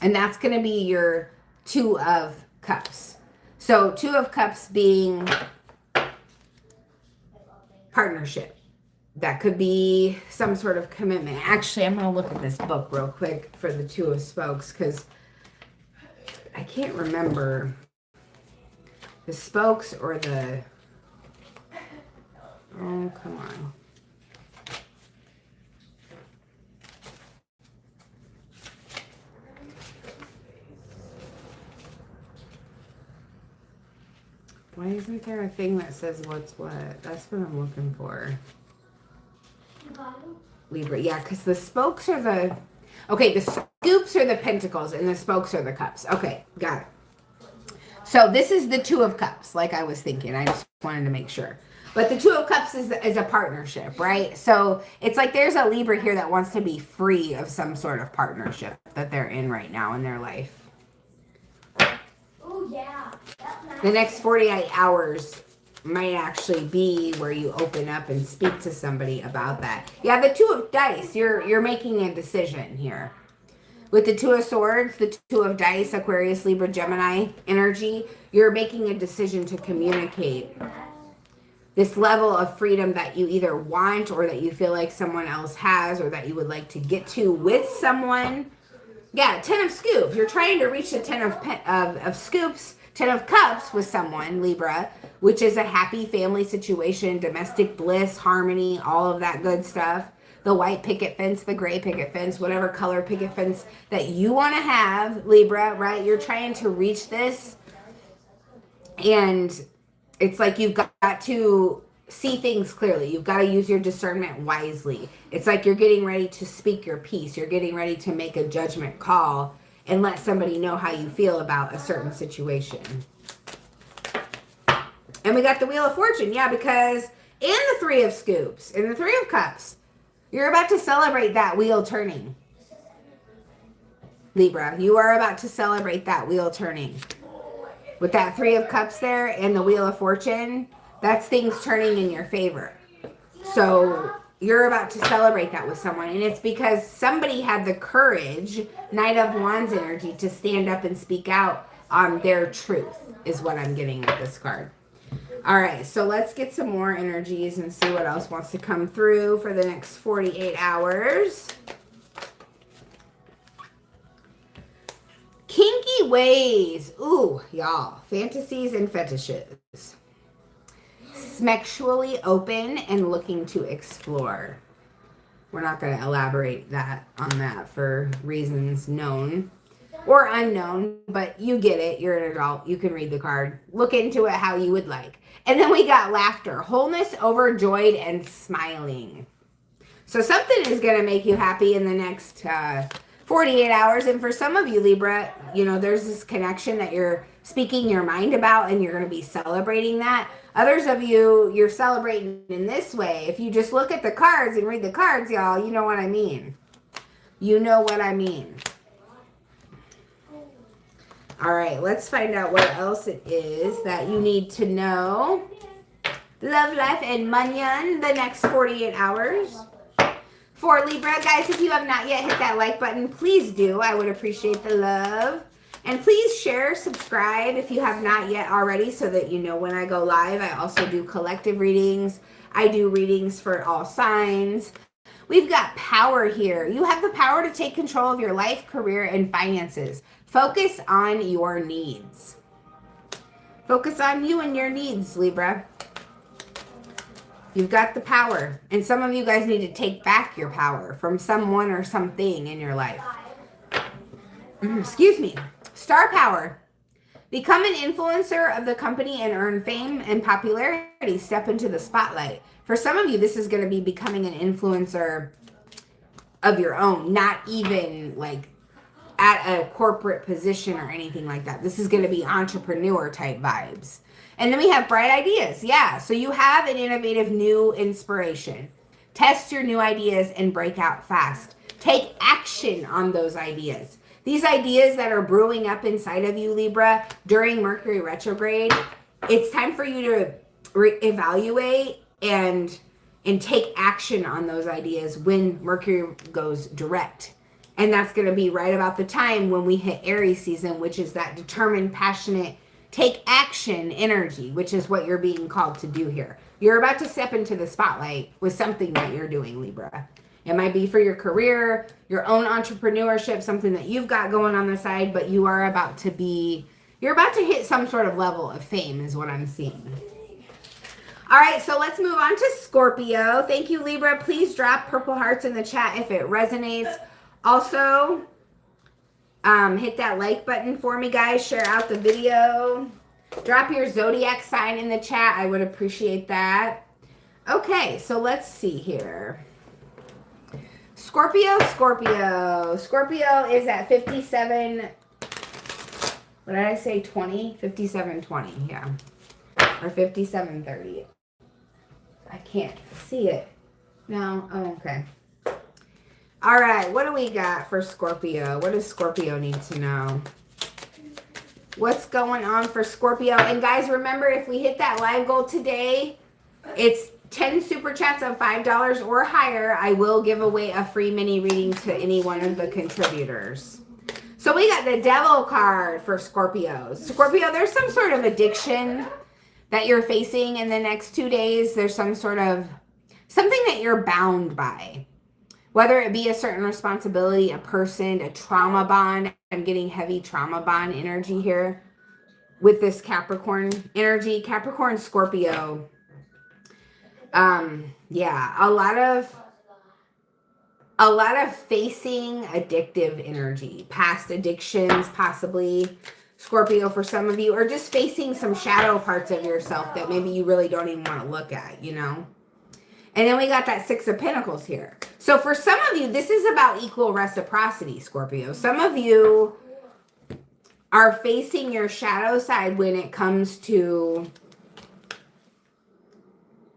And that's going to be your Two of Cups. So Two of Cups being partnership. That could be some sort of commitment. Actually, I'm going to look at this book real quick for the Two of Spokes because I can't remember the spokes or the... Oh, come on. Why isn't there a thing that says what's what? That's what I'm looking for. Libra, yeah, because the spokes are the... Okay, the scoops are the pentacles and the spokes are the cups. Okay, got it. So this is the Two of Cups, like I was thinking. I just wanted to make sure. But the Two of Cups is a partnership, right? So it's like there's a Libra here that wants to be free of some sort of partnership that they're in right now in their life. Oh, yeah. The next 48 hours might actually be where you open up and speak to somebody about that. Yeah, the Two of Dice, you're making a decision here. With the Two of Swords, the Two of Dice, Aquarius, Libra, Gemini energy, you're making a decision to communicate this level of freedom that you either want or that you feel like someone else has or that you would like to get to with someone. Yeah, 10 of Scoops. You're trying to reach the 10 of Scoops, 10 of Cups with someone, Libra, which is a happy family situation, domestic bliss, harmony, all of that good stuff. The white picket fence, the gray picket fence, whatever color picket fence that you want to have, Libra, right? You're trying to reach this. And it's like you've got to see things clearly. You've got to use your discernment wisely. It's like you're getting ready to speak your piece. You're getting ready to make a judgment call and let somebody know how you feel about a certain situation. And we got the Wheel of Fortune, yeah, because in the Three of Scoops, in the Three of Cups, you're about to celebrate that wheel turning. Libra, you are about to celebrate that wheel turning. With that Three of Cups there and the Wheel of Fortune, that's things turning in your favor. So you're about to celebrate that with someone. And it's because somebody had the courage, Knight of Wands energy, to stand up and speak out on their truth, is what I'm getting with this card. All right, so let's get some more energies and see what else wants to come through for the next 48 hours. Kinky ways. Ooh, y'all. Fantasies and fetishes. Sexually open and looking to explore. We're not going to elaborate on that for reasons known or unknown, but you get it. You're an adult. You can read the card. Look into it how you would like. And then we got laughter, wholeness, overjoyed, and smiling. So something is going to make you happy in the next 48 hours. And for some of you, Libra, you know, there's this connection that you're speaking your mind about and you're going to be celebrating that. Others of you, you're celebrating in this way. If you just look at the cards and read the cards, y'all, you know what I mean. You know what I mean. All right, let's find out what else it is that you need to know. Love, life, and money in the next 48 hours. For Libra, guys, if you have not yet hit that like button, please do. I would appreciate the love. And please share, subscribe if you have not yet already so that you know when I go live. I also do collective readings. I do readings for all signs. We've got power here. You have the power to take control of your life, career, and finances. Focus on your needs. Focus on you and your needs, Libra. You've got the power. And some of you guys need to take back your power from someone or something in your life. Excuse me. Star power. Become an influencer of the company and earn fame and popularity. Step into the spotlight. For some of you, this is going to be becoming an influencer of your own, not even like at a corporate position or anything like that. This is going to be entrepreneur type vibes. And then we have bright ideas. Yeah, so you have an innovative new inspiration. Test your new ideas and break out fast. Take action on those ideas. These ideas that are brewing up inside of you, Libra, during Mercury retrograde, it's time for you to evaluate and take action on those ideas when Mercury goes direct. And that's going to be right about the time when we hit Aries season, which is that determined, passionate, take action energy, which is what you're being called to do here. You're about to step into the spotlight with something that you're doing, Libra. It might be for your career, your own entrepreneurship, something that you've got going on the side, but you're about to hit some sort of level of fame is what I'm seeing. All right, so let's move on to Scorpio. Thank you, Libra. Please drop purple hearts in the chat if it resonates. Also, hit that like button for me, guys. Share out the video. Drop your zodiac sign in the chat. I would appreciate that. Okay, so let's see here. Scorpio. Scorpio is at 57. What did I say? 20? 57:20, yeah. Or 57:30. I can't see it. No? Oh, okay. All right, what do we got for Scorpio? What does Scorpio need to know? What's going on for Scorpio? And guys, remember, if we hit that live goal today, it's 10 super chats of $5 or higher. I will give away a free mini reading to any one of the contributors. So we got the Devil card for Scorpio. Scorpio, there's some sort of addiction that you're facing in the next 2 days. There's some sort of something that you're bound by. Whether it be a certain responsibility, a person, a trauma bond. I'm getting heavy trauma bond energy here with this Capricorn energy. Capricorn, Scorpio. Yeah, a lot of facing addictive energy. Past addictions, possibly. Scorpio, for some of you, or just facing some shadow parts of yourself that maybe you really don't even want to look at, you know? And then we got that Six of Pentacles here. So for some of you, this is about equal reciprocity, Scorpio. Some of you are facing your shadow side when it comes to,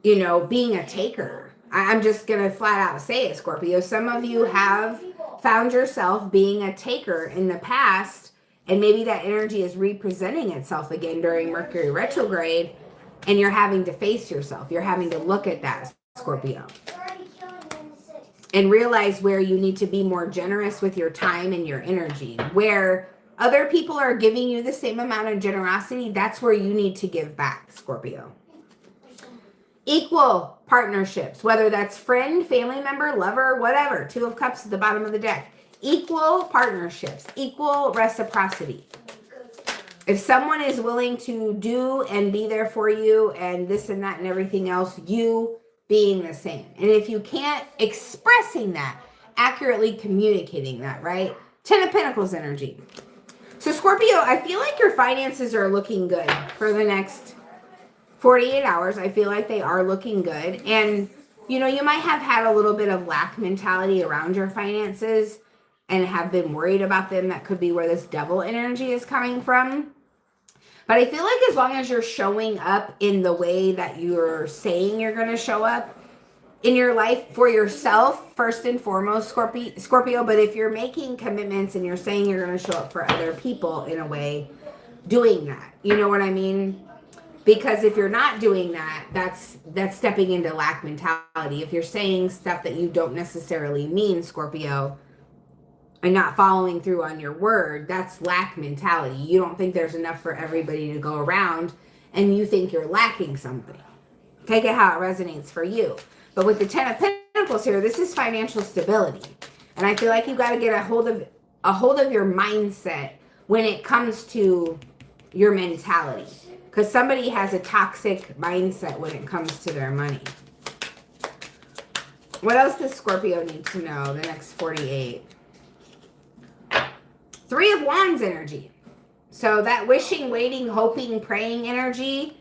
you know, being a taker. I'm just going to flat out say it, Scorpio. Some of you have found yourself being a taker in the past, and maybe that energy is representing itself again during Mercury retrograde, and you're having to face yourself. You're having to look at that, Scorpio, and realize where you need to be more generous with your time and your energy. Where other people are giving you the same amount of generosity, that's where you need to give back, Scorpio. Equal partnerships, whether that's friend, family member, lover, whatever. Two of Cups at the bottom of the deck. Equal partnerships, equal reciprocity. If someone is willing to do and be there for you and this and that and everything else, you being the same. And if you can't, expressing that, accurately communicating that, right? Ten of Pentacles energy. So Scorpio, I feel like your finances are looking good for the next 48 hours. I feel like they are looking good. And, you know, you might have had a little bit of lack mentality around your finances and have been worried about them. That could be where this Devil energy is coming from. But I feel like as long as you're showing up in the way that you're saying you're going to show up, in your life for yourself, first and foremost, Scorpio. But if you're making commitments and you're saying you're going to show up for other people in a way, doing that, you know what I mean? Because if you're not doing that, that's stepping into lack mentality. If you're saying stuff that you don't necessarily mean, Scorpio, and not following through on your word, that's lack mentality. You don't think there's enough for everybody to go around, and you think you're lacking something. Take it how it resonates for you. But with the Ten of Pentacles here, this is financial stability. And I feel like you got to get a hold of your mindset when it comes to your mentality. Because somebody has a toxic mindset when it comes to their money. What else does Scorpio need to know the next 48? 3 of Wands energy. So that wishing, waiting, hoping, praying energy.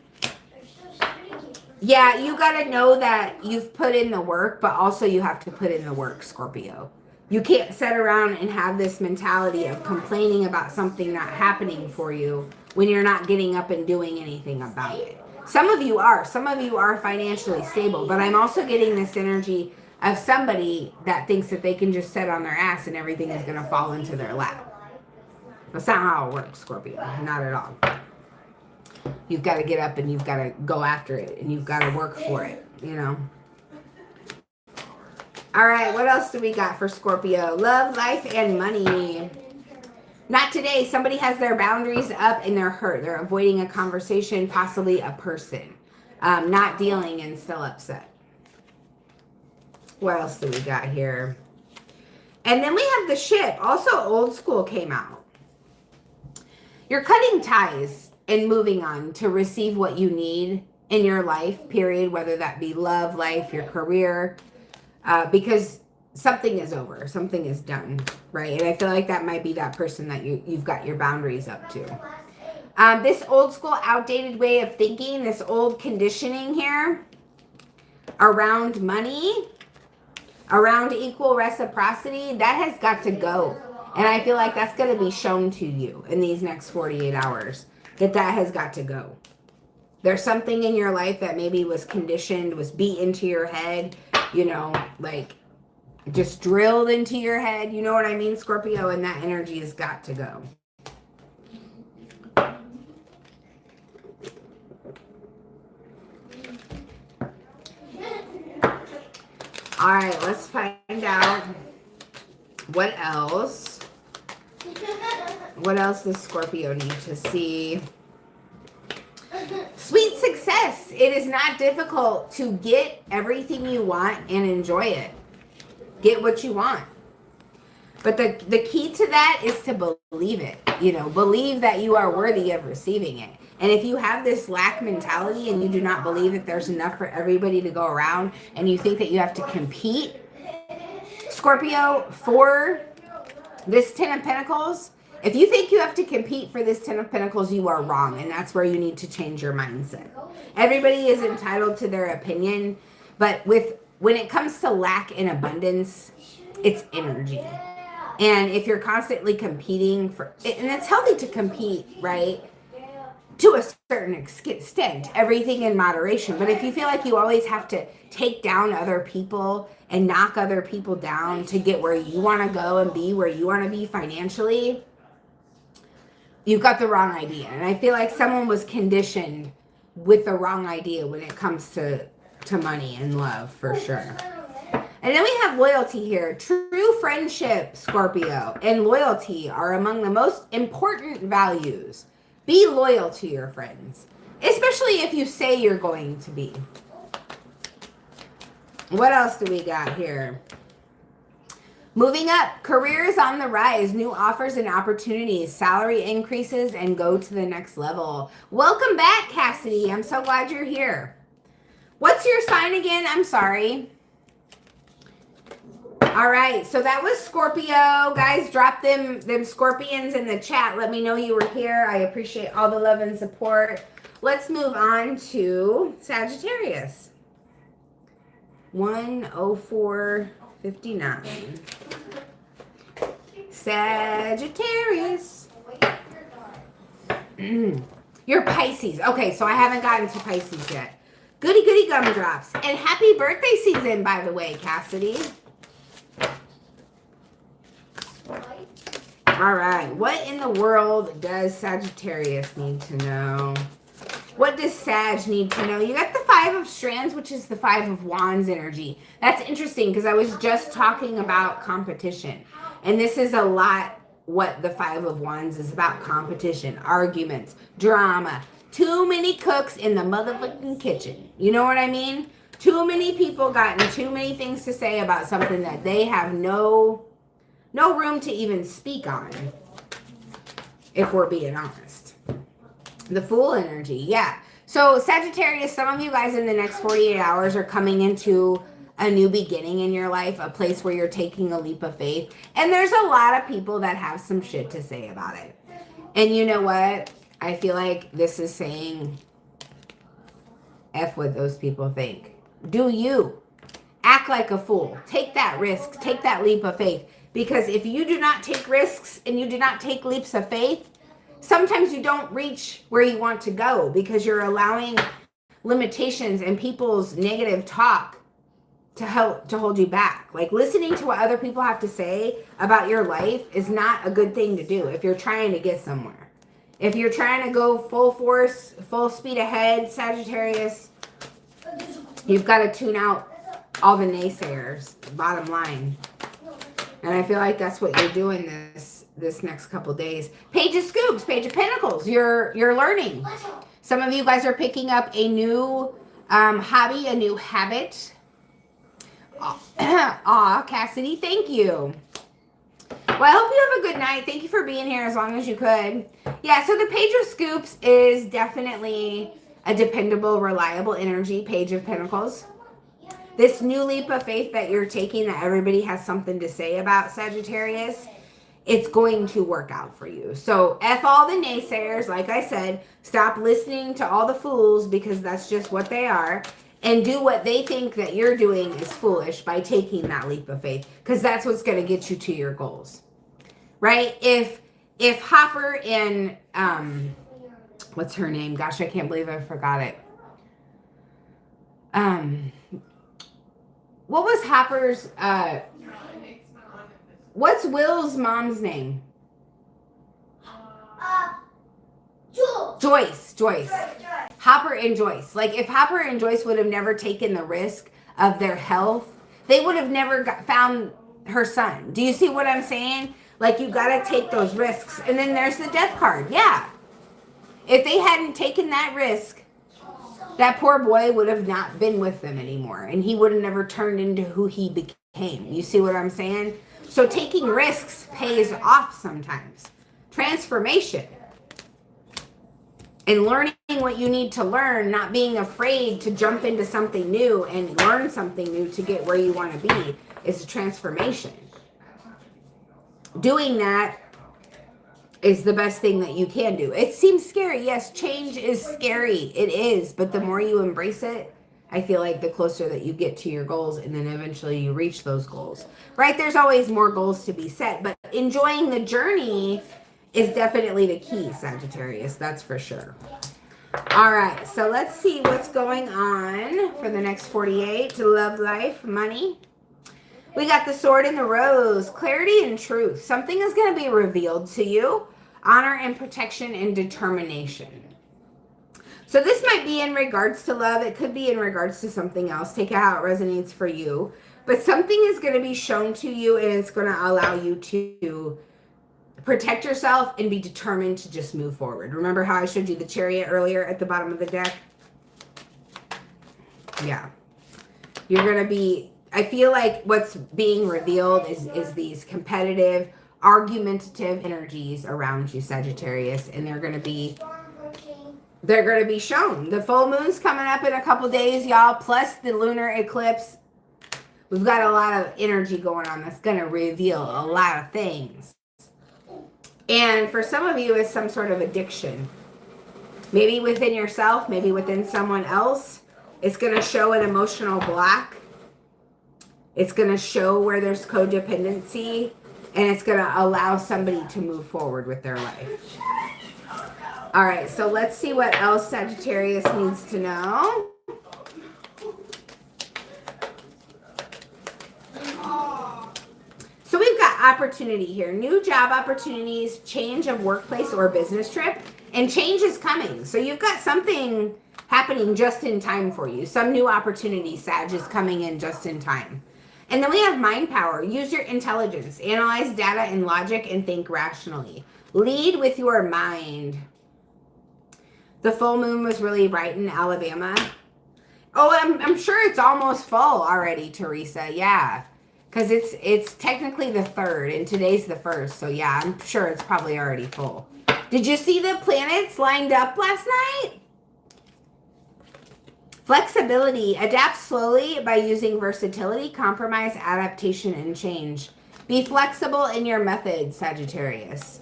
Yeah, you got to know that you've put in the work, but also you have to put in the work, Scorpio. You can't sit around and have this mentality of complaining about something not happening for you when you're not getting up and doing anything about it. Some of you are financially stable, but I'm also getting this energy of somebody that thinks that they can just sit on their ass and everything is going to fall into their lap. That's not how it works, Scorpio. Not at all. You've got to get up and you've got to go after it and you've got to work for it, you know. All right, what else do we got for Scorpio? Love, life, and money. Not today. Somebody has their boundaries up and they're hurt. They're avoiding a conversation, possibly a person. Not dealing and still upset. What else do we got here? And then we have the Ship. Also, Old School came out. You're cutting ties and moving on to receive what you need in your life, period. Whether that be love, life, your career. Because something is over. Something is done, right? And I feel like that might be that person that you've got your boundaries up to. This old school, outdated way of thinking, this old conditioning here around money, around equal reciprocity, that has got to go. And I feel like that's going to be shown to you in these next 48 hours, that has got to go. There's something in your life that maybe was conditioned, was beat into your head, you know, like just drilled into your head. You know what I mean, Scorpio? And that energy has got to go. All right, let's find out what else. What else does Scorpio need to see? Sweet success. It is not difficult to get everything you want and enjoy it. Get what you want. But the key to that is to believe it. You know, believe that you are worthy of receiving it. And if you have this lack mentality and you do not believe that there's enough for everybody to go around and you think that you have to compete, Scorpio, for this Ten of Pentacles, if you think you have to compete for this Ten of Pentacles, you are wrong. And that's where you need to change your mindset. Everybody is entitled to their opinion. But when it comes to lack and abundance, it's energy. And if you're constantly competing for, and it's healthy to compete, right? To a certain extent, everything in moderation. But if you feel like you always have to take down other people and knock other people down to get where you want to go and be where you want to be financially, you've got the wrong idea. And I feel like someone was conditioned with the wrong idea when it comes to money and love, for sure. And then we have loyalty here. True friendship, Scorpio, and loyalty are among the most important values. Be loyal to your friends, especially if you say you're going to be. What else do we got here? Moving up, career is on the rise. New offers and opportunities, salary increases, and go to the next level. Welcome back, Cassidy. I'm so glad you're here. What's your sign again? I'm sorry. All right, so that was Scorpio. Guys, drop them scorpions in the chat. Let me know you were here. I appreciate all the love and support. Let's move on to Sagittarius. 10459. Sagittarius. You're Pisces. Okay, so I haven't gotten to Pisces yet. Goody goody gumdrops. And happy birthday season, by the way, Cassidy. All right. What in the world does Sagittarius need to know? What does Sag need to know? You got the 5 of Strands, which is the 5 of Wands energy. That's interesting because I was just talking about competition. And this is a lot what the 5 of Wands is about. Competition, arguments, drama. Too many cooks in the motherfucking kitchen. You know what I mean? Too many people gotten too many things to say about something that they have no room to even speak on, if we're being honest. The Fool energy, yeah. So Sagittarius, some of you guys in the next 48 hours are coming into a new beginning in your life, a place where you're taking a leap of faith. And there's a lot of people that have some shit to say about it. And you know what? I feel like this is saying, F what those people think. Do you. Act like a fool. Take that risk. Take that leap of faith. Because if you do not take risks and you do not take leaps of faith, sometimes you don't reach where you want to go because you're allowing limitations and people's negative talk to hold you back. Like listening to what other people have to say about your life is not a good thing to do if you're trying to get somewhere. If you're trying to go full force, full speed ahead, Sagittarius, you've got to tune out all the naysayers, bottom line. And I feel like that's what you're doing this next couple days. Page of Scoops, Page of Pentacles. You're learning. Some of you guys are picking up a new hobby, a new habit. Aw, Cassidy, thank you. Well, I hope you have a good night. Thank you for being here as long as you could. Yeah, so the Page of Scoops is definitely a dependable, reliable energy, Page of Pentacles. This new leap of faith that you're taking that everybody has something to say about, Sagittarius, it's going to work out for you. So F all the naysayers, like I said, stop listening to all the fools because that's just what they are. And do what they think that you're doing is foolish by taking that leap of faith. Because that's what's going to get you to your goals. Right? If Hopper and, what's her name? Gosh, I can't believe I forgot it. What was Hopper's, what's Will's mom's name? Joyce. Hopper and Joyce. Like if Hopper and Joyce would have never taken the risk of their health, they would have never found her son. Do you see what I'm saying? Like you got to take those risks. And then there's the death card. Yeah. If they hadn't taken that risk, that poor boy would have not been with them anymore. And he would have never turned into who he became. You see what I'm saying? So taking risks pays off sometimes. Transformation. And learning what you need to learn, not being afraid to jump into something new and learn something new to get where you want to be is a transformation. Doing that is the best thing that you can do. It seems scary. Yes, change is scary. It is. But the more you embrace it, I feel like the closer that you get to your goals and then eventually you reach those goals. Right? There's always more goals to be set. But enjoying the journey is definitely the key, Sagittarius. That's for sure. All right. So let's see what's going on for the next 48 to love, life, money. We got the Sword and the Rose, clarity and truth. Something is going to be revealed to you. Honor and protection and determination. So this might be in regards to love. It could be in regards to something else. Take it how it resonates for you. But something is going to be shown to you and it's going to allow you to protect yourself and be determined to just move forward. Remember how I showed you the Chariot earlier at the bottom of the deck? Yeah. You're going to be... I feel like what's being revealed is these competitive, argumentative energies around you, Sagittarius, and they're going to be shown. The full moon's coming up in a couple days, y'all, plus the lunar eclipse. We've got a lot of energy going on that's going to reveal a lot of things. And for some of you, it's some sort of addiction. Maybe within yourself, maybe within someone else. It's going to show an emotional block. It's going to show where there's codependency, and it's going to allow somebody to move forward with their life. All right, so let's see what else Sagittarius needs to know. Aw. So we've got opportunity here. New job opportunities, change of workplace or business trip, and change is coming. So you've got something happening just in time for you. Some new opportunity, Sag, is coming in just in time. And then we have mind power. Use your intelligence. Analyze data and logic and think rationally. Lead with your mind. The full moon was really bright in Alabama. Oh, I'm sure it's almost full already, Teresa. Yeah. Because it's technically the 3rd and today's the 1st. So yeah, I'm sure it's probably already full. Did you see the planets lined up last night? Flexibility. Adapt slowly by using versatility, compromise, adaptation, and change. Be flexible in your methods, Sagittarius.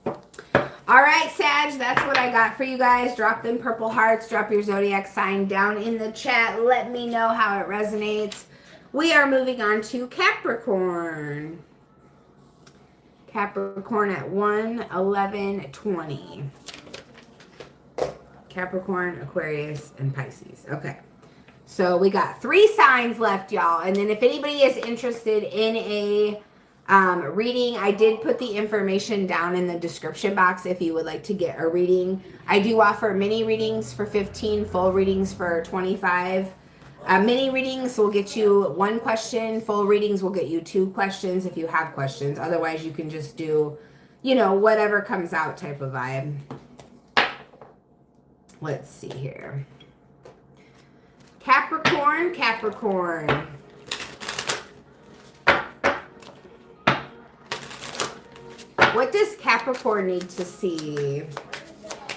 All right, Sag, that's what I got for you guys. Drop them purple hearts. Drop your zodiac sign down in the chat. Let me know how it resonates. We are moving on to Capricorn. Capricorn at 1/11/20. Capricorn, Aquarius, and Pisces. Okay. So we got 3 signs left, y'all. And then if anybody is interested in a reading, I did put the information down in the description box if you would like to get a reading. I do offer mini readings for 15, full readings for 25. Mini readings will get you 1 question. Full readings will get you 2 questions if you have questions. Otherwise, you can just do, you know, whatever comes out type of vibe. Let's see here. Capricorn, Capricorn. What does Capricorn need to see?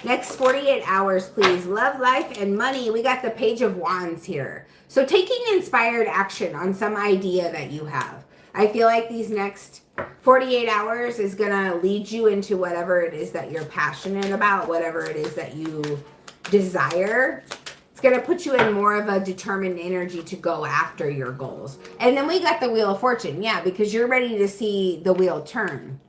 Next 48 hours, please. Love, life, and money. We got the Page of Wands here. So taking inspired action on some idea that you have. I feel like these next 48 hours is going to lead you into whatever it is that you're passionate about, whatever it is that you desire. It's going to put you in more of a determined energy to go after your goals. And then we got the Wheel of Fortune. Yeah, because you're ready to see the wheel turn,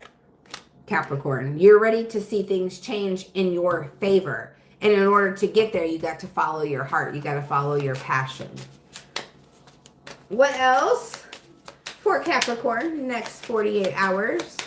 Capricorn. You're ready to see things change in your favor. And in order to get there, you got to follow your heart. You got to follow your passion. What else for Capricorn next 48 hours?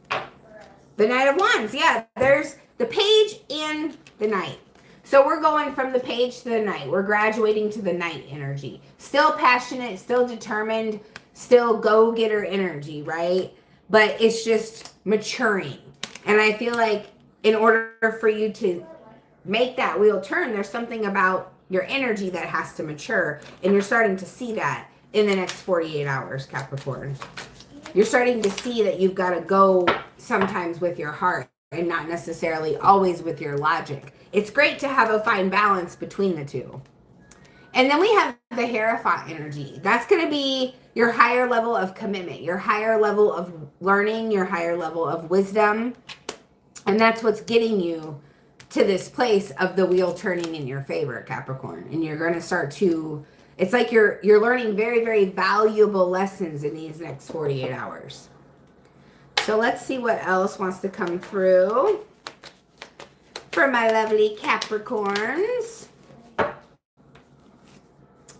The Knight of Wands. Yeah, there's the Page and the Knight. So we're going from the Page to the Knight. We're graduating to the Knight energy. Still passionate, still determined, still go-getter energy, right? But it's just maturing. And I feel like in order for you to make that wheel turn, there's something about your energy that has to mature. And you're starting to see that in the next 48 hours, Capricorn. You're starting to see that you've got to go sometimes with your heart and not necessarily always with your logic. It's great to have a fine balance between the two. And then we have the Hierophant energy. That's going to be your higher level of commitment, your higher level of learning, your higher level of wisdom. And that's what's getting you to this place of the wheel turning in your favor, Capricorn. And you're going to start to, it's like you're learning very, very valuable lessons in these next 48 hours. So let's see what else wants to come through for my lovely Capricorns.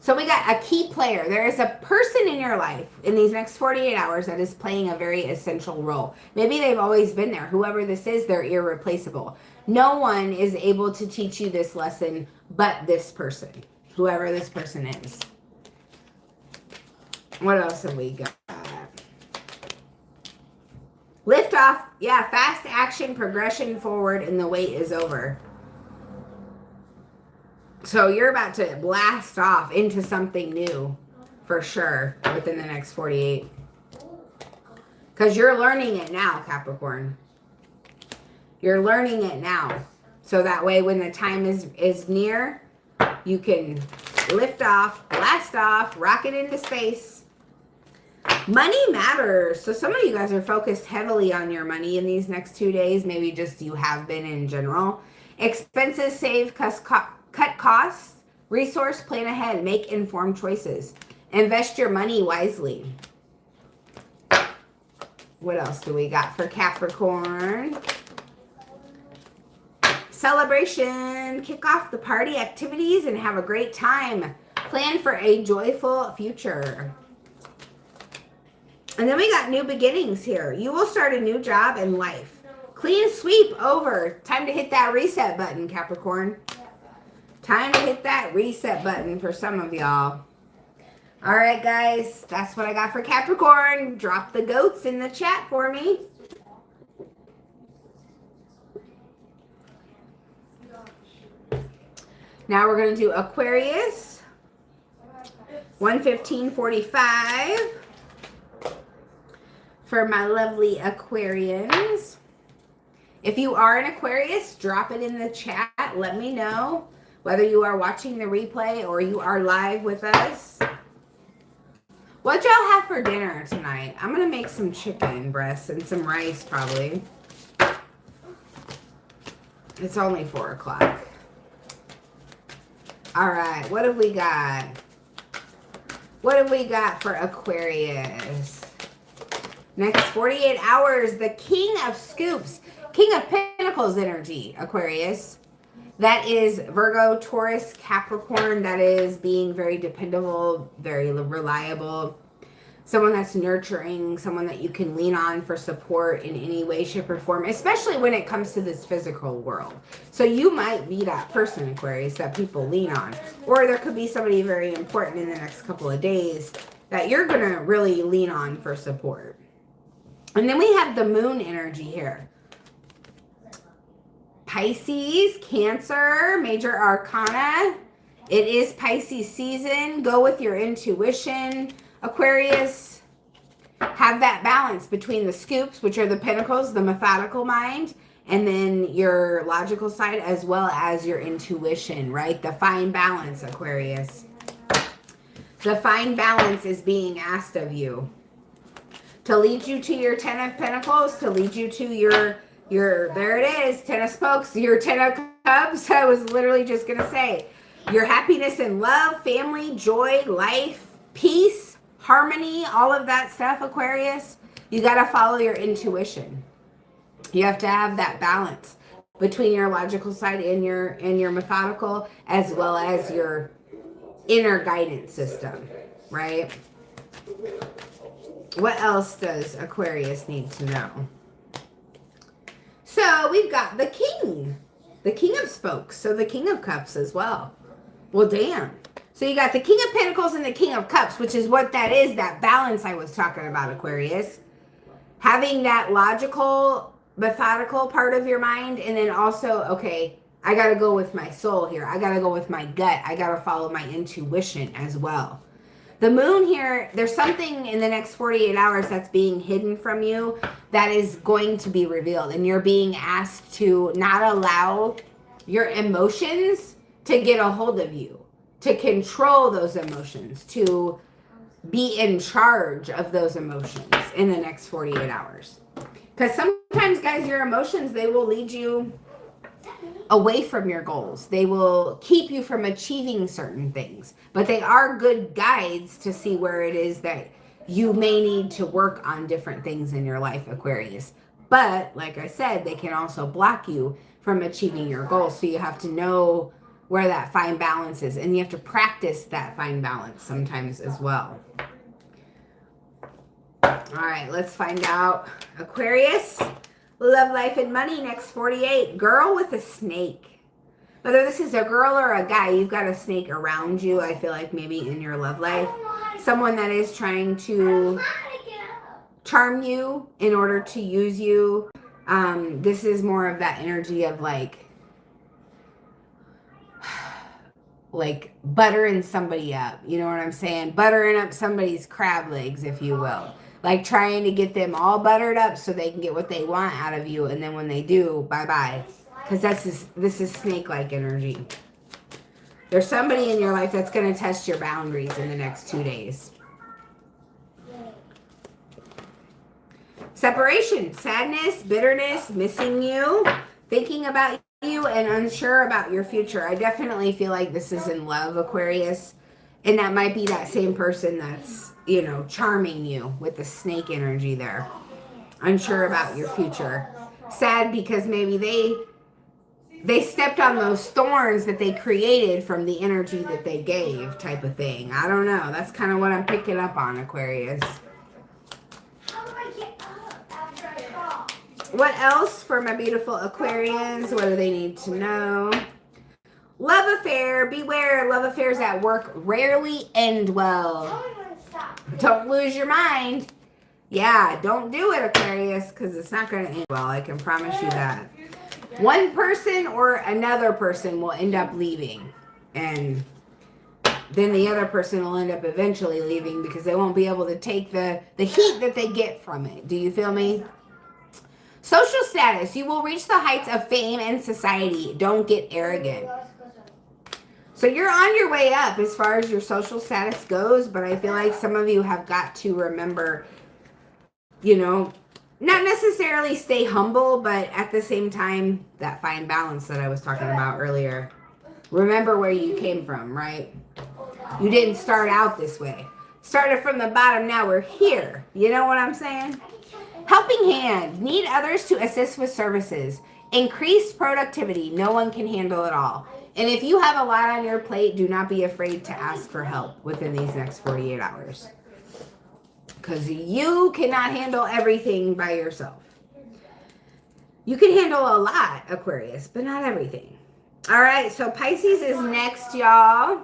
So we got a key player. There is a person in your life in these next 48 hours that is playing a very essential role. Maybe they've always been there. Whoever this is, they're irreplaceable. No one is able to teach you this lesson but this person, whoever this person is. What else have we got? Lift off. Yeah, fast action, progression forward, and the wait is over. So you're about to blast off into something new for sure within the next 48. Because you're learning it now, Capricorn. You're learning it now. So that way when the time is near, you can lift off, blast off, rocket into space. Money matters. So some of you guys are focused heavily on your money in these next 2 days. Maybe just you have been in general. Expenses, save, cut costs, resource, plan ahead, make informed choices. Invest your money wisely. What else do we got for Capricorn? Celebration. Kick off the party activities and have a great time. Plan for a joyful future. And then we got new beginnings here. You will start a new job in life. Clean sweep over. Time to hit that reset button, Capricorn. Time to hit that reset button for some of y'all. All right, guys. That's what I got for Capricorn. Drop the goats in the chat for me. Now we're going to do Aquarius. 115.45 for my lovely Aquarians. If you are an Aquarius, drop it in the chat. Let me know whether you are watching the replay or you are live with us. What y'all have for dinner tonight? I'm going to make some chicken breasts and some rice probably. It's only 4 o'clock. All right, what have we got? What have we got for Aquarius? Next 48 hours, the King of Scoops, King of Pentacles energy, Aquarius. That is Virgo, Taurus, Capricorn. That is being very dependable, very reliable. Someone that's nurturing, someone that you can lean on for support in any way, shape, or form, especially when it comes to this physical world. So you might be that person, Aquarius, that people lean on. Or there could be somebody very important in the next couple of days that you're going to really lean on for support. And then we have the moon energy here. Pisces, Cancer, major arcana. It is Pisces season. Go with your intuition. Aquarius, have that balance between the scoops, which are the pentacles, the methodical mind, and then your logical side as well as your intuition, right? The fine balance, Aquarius. The fine balance is being asked of you. To lead you to your 10 of Pentacles, to lead you to your there it is, 10 of Spokes, your 10 of Cups. I was literally just going to say, your happiness and love, family, joy, life, peace, harmony, all of that stuff, Aquarius. You got to follow your intuition. You have to have that balance between your logical side and your methodical, as well as your inner guidance system, right? What else does Aquarius need to know? So we've got the King of Spokes, so the King of Cups as well. Well, damn. So you got the King of Pentacles and the King of Cups, which is what that is, that balance I was talking about, Aquarius. Having that logical, methodical part of your mind, and then also, okay, I got to go with my soul here. I got to go with my gut. I got to follow my intuition as well. The moon here, there's something in the next 48 hours that's being hidden from you that is going to be revealed. And you're being asked to not allow your emotions to get a hold of you, to control those emotions, to be in charge of those emotions in the next 48 hours. Because sometimes, guys, your emotions, they will lead you away from your goals. They will keep you from achieving certain things, but they are good guides to see where it is that you may need to work on different things in your life, Aquarius. But like I said, they can also block you from achieving your goals. So you have to know where that fine balance is, and you have to practice that fine balance sometimes as well. All right, let's find out. Aquarius, love, life, and money, next 48. Girl with a snake. Whether this is a girl or a guy, you've got a snake around you, I feel like maybe in your love life. Someone that is trying to charm you in order to use you. This is more of that energy of like buttering somebody up. You know what I'm saying? Buttering up somebody's crab legs, if you will. Like trying to get them all buttered up so they can get what they want out of you. And then when they do, bye-bye. Because this is snake-like energy. There's somebody in your life that's going to test your boundaries in the next 2 days. Separation, sadness, bitterness, missing you, thinking about you, and unsure about your future. I definitely feel like this is in love, Aquarius. And that might be that same person that's, you know, charming you with the snake energy there. Unsure about your future. Sad because maybe they stepped on those thorns that they created from the energy that they gave, type of thing. I don't know. That's kind of what I'm picking up on, Aquarius. What else for my beautiful Aquarians? What do they need to know? Love affair. Beware, love affairs at work rarely end well. Don't lose your mind. Yeah, don't do it, Aquarius, because it's not going to end well. I can promise you that. One person or another person will end up leaving. And then the other person will end up eventually leaving because they won't be able to take the heat that they get from it. Do you feel me? Social status. You will reach the heights of fame and society. Don't get arrogant. So you're on your way up as far as your social status goes, but I feel like some of you have got to remember, you know, not necessarily stay humble, but at the same time, that fine balance that I was talking about earlier. Remember where you came from, right? You didn't start out this way. Started from the bottom, now we're here. You know what I'm saying? Helping hand. Need others to assist with services. Increased productivity. No one can handle it all. And if you have a lot on your plate, do not be afraid to ask for help within these next 48 hours. Because you cannot handle everything by yourself. You can handle a lot, Aquarius, but not everything. All right, so Pisces is next, y'all.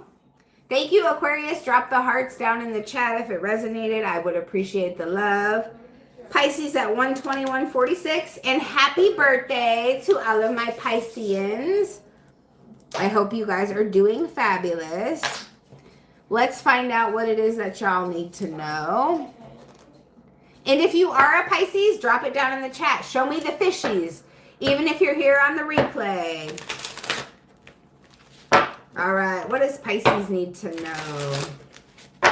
Thank you, Aquarius. Drop the hearts down in the chat if it resonated. I would appreciate the love. Pisces at 121.46. And happy birthday to all of my Pisceans. I hope you guys are doing fabulous. Let's find out what it is that y'all need to know. And if you are a Pisces, drop it down in the chat. Show me the fishies, even if you're here on the replay. All right, what does Pisces need to know?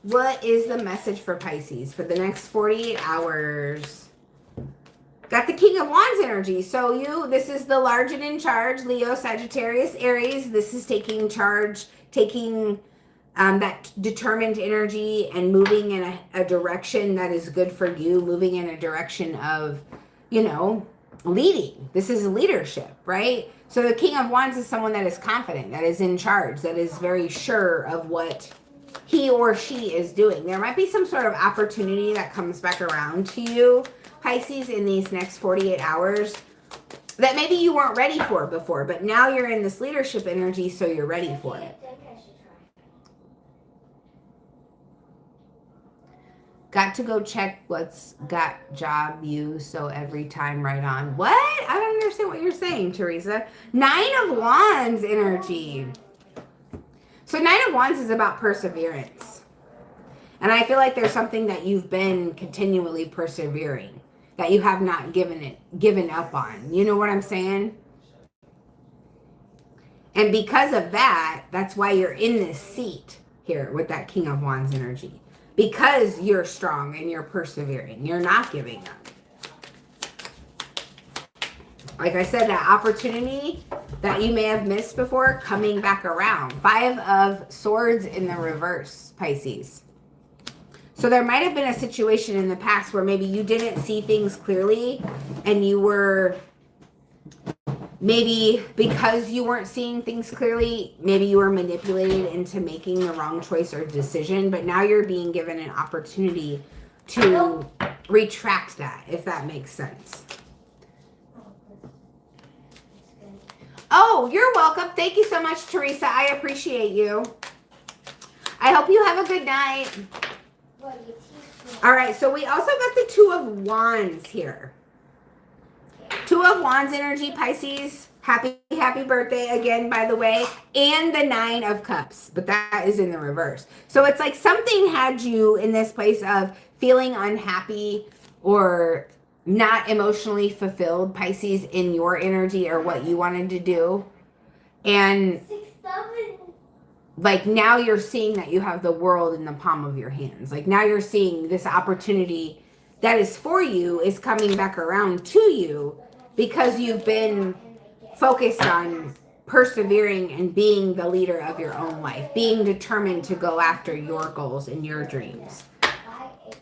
What is the message for Pisces for the next 48 hours? Got the King of Wands energy. So this is the large and in charge, Leo, Sagittarius, Aries. This is taking charge, taking that determined energy and moving in a direction that is good for you, moving in a direction of, you know, leading. This is leadership, right? So the King of Wands is someone that is confident, that is in charge, that is very sure of what he or she is doing. There might be some sort of opportunity that comes back around to you, Pisces, in these next 48 hours that maybe you weren't ready for before, but now you're in this leadership energy, so you're ready for it. Got to go check what's got job you, so every time right on. What? I don't understand what you're saying, Teresa. 9 of Wands energy. So 9 of Wands is about perseverance. And I feel like there's something that you've been continually persevering, that you have not given up on. You know what I'm saying? And because of that, that's why you're in this seat here with that King of Wands energy. Because you're strong and you're persevering. You're not giving up. Like I said, that opportunity that you may have missed before coming back around. 5 of Swords in the reverse, Pisces. So there might have been a situation in the past where maybe you didn't see things clearly and you were, maybe because you weren't seeing things clearly, maybe you were manipulated into making the wrong choice or decision, but now you're being given an opportunity to retract that, if that makes sense. Oh, you're welcome. Thank you so much, Teresa. I appreciate you. I hope you have a good night. All right, so we also got the 2 of Wands here. 2 of Wands energy, Pisces. Happy birthday again, by the way. And the 9 of Cups, but that is in the reverse. So it's like something had you in this place of feeling unhappy or not emotionally fulfilled, Pisces, in your energy or what you wanted to do. And like now you're seeing that you have the world in the palm of your hands. Like now you're seeing this opportunity that is for you is coming back around to you because you've been focused on persevering and being the leader of your own life, being determined to go after your goals and your dreams.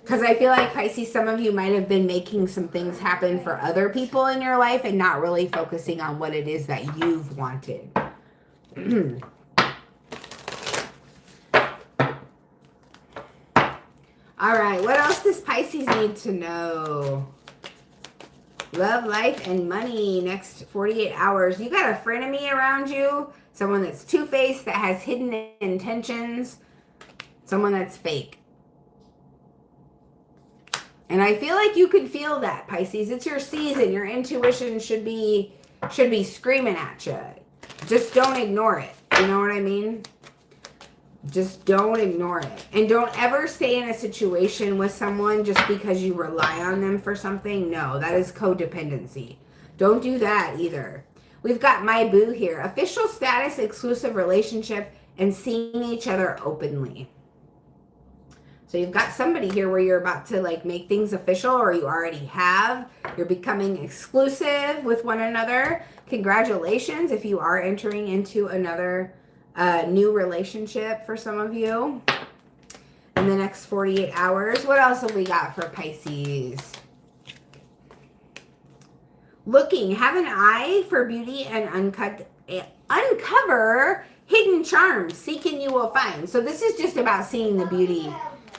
Because I feel like, Pisces, some of you might have been making some things happen for other people in your life and not really focusing on what it is that you've wanted. All right, what else does Pisces need to know? Love, life, and money. Next 48 hours. You got a frenemy around you. Someone that's two-faced, that has hidden intentions. Someone that's fake. And I feel like you can feel that, Pisces. It's your season. Your intuition should be screaming at you. Just don't ignore it. You know what I mean? Just don't ignore it. And don't ever stay in a situation with someone just because you rely on them for something. No, that is codependency. Don't do that either. We've got my boo here. Official status, exclusive relationship, and seeing each other openly. So you've got somebody here where you're about to like make things official, or you already have. You're becoming exclusive with one another. Congratulations if you are entering into another new relationship for some of you in the next 48 hours. What else have we got for Pisces? Looking, have an eye for beauty and uncover hidden charms. Seeking you will find. So this is just about seeing the beauty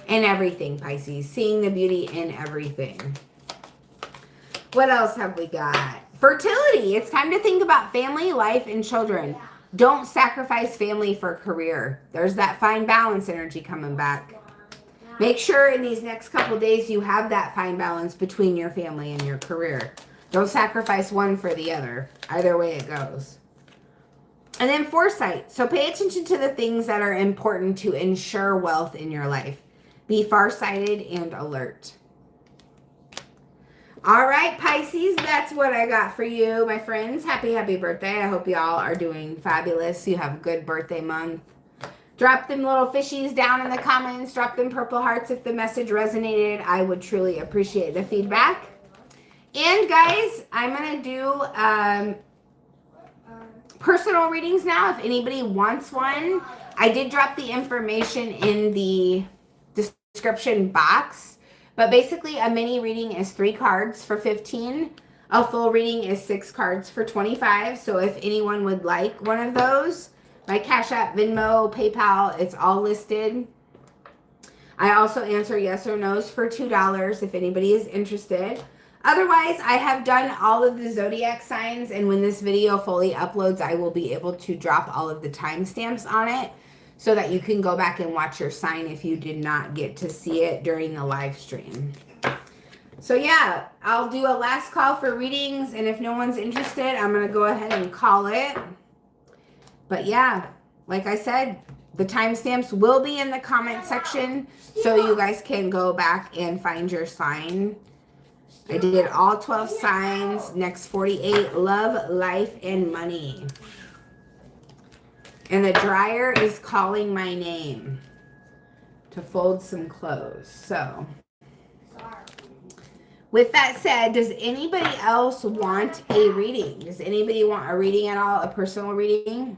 in everything, Pisces. Seeing the beauty in everything. What else have we got? Fertility. It's time to think about family, life, and children. Don't sacrifice family for career. There's that fine balance energy coming back. Make sure in these next couple days you have that fine balance between your family and your career. Don't sacrifice one for the other. Either way it goes. And then foresight. So pay attention to the things that are important to ensure wealth in your life. Be farsighted and alert. All right, Pisces, that's what I got for you, my friends. Happy, happy birthday. I hope y'all are doing fabulous. You have a good birthday month. Drop them little fishies down in the comments. Drop them purple hearts if the message resonated. I would truly appreciate the feedback. And guys, I'm going to do personal readings now. If anybody wants one, I did drop the information in the description box. But basically, a mini reading is 3 cards for $15. A full reading is 6 cards for $25. So if anyone would like one of those, my Cash App, Venmo, PayPal, it's all listed. I also answer yes or no's for $2 if anybody is interested. Otherwise, I have done all of the zodiac signs, and when this video fully uploads, I will be able to drop all of the timestamps on it, so that you can go back and watch your sign if you did not get to see it during the live stream. So yeah, I'll do a last call for readings, and if no one's interested, I'm going to go ahead and call it. But yeah, like I said, the timestamps will be in the comment section, so you guys can go back and find your sign. I did all 12 signs. Next 48, love, life, and money. And the dryer is calling my name to fold some clothes. So, with that said, does anybody else want a reading? Does anybody want a reading at all? A personal reading?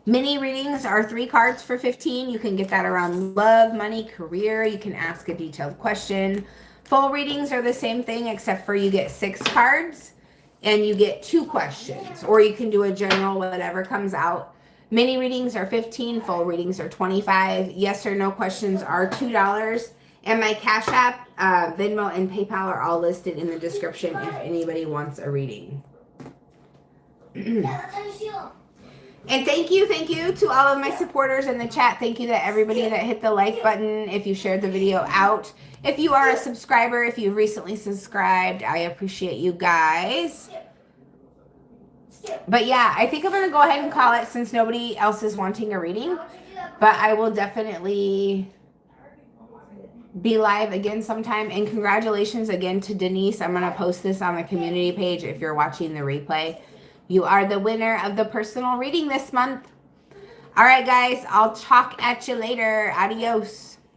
Mini readings are 3 cards for $15. You can get that around love, money, career. You can ask a detailed question. Full readings are the same thing, except for you get 6 cards and you get 2 questions. Or you can do a general, whatever comes out. Mini readings are $15, full readings are $25. Yes or no questions are $2. And my Cash App, Venmo, and PayPal are all listed in the description if anybody wants a reading. And thank you to all of my supporters in the chat. Thank you to everybody that hit the like button, if you shared the video out. If you are a subscriber, if you've recently subscribed, I appreciate you guys. But yeah, I think I'm going to go ahead and call it since nobody else is wanting a reading. But I will definitely be live again sometime. And congratulations again to Denise. I'm going to post this on the community page if you're watching the replay. You are the winner of the personal reading this month. All right, guys, I'll talk at you later. Adios.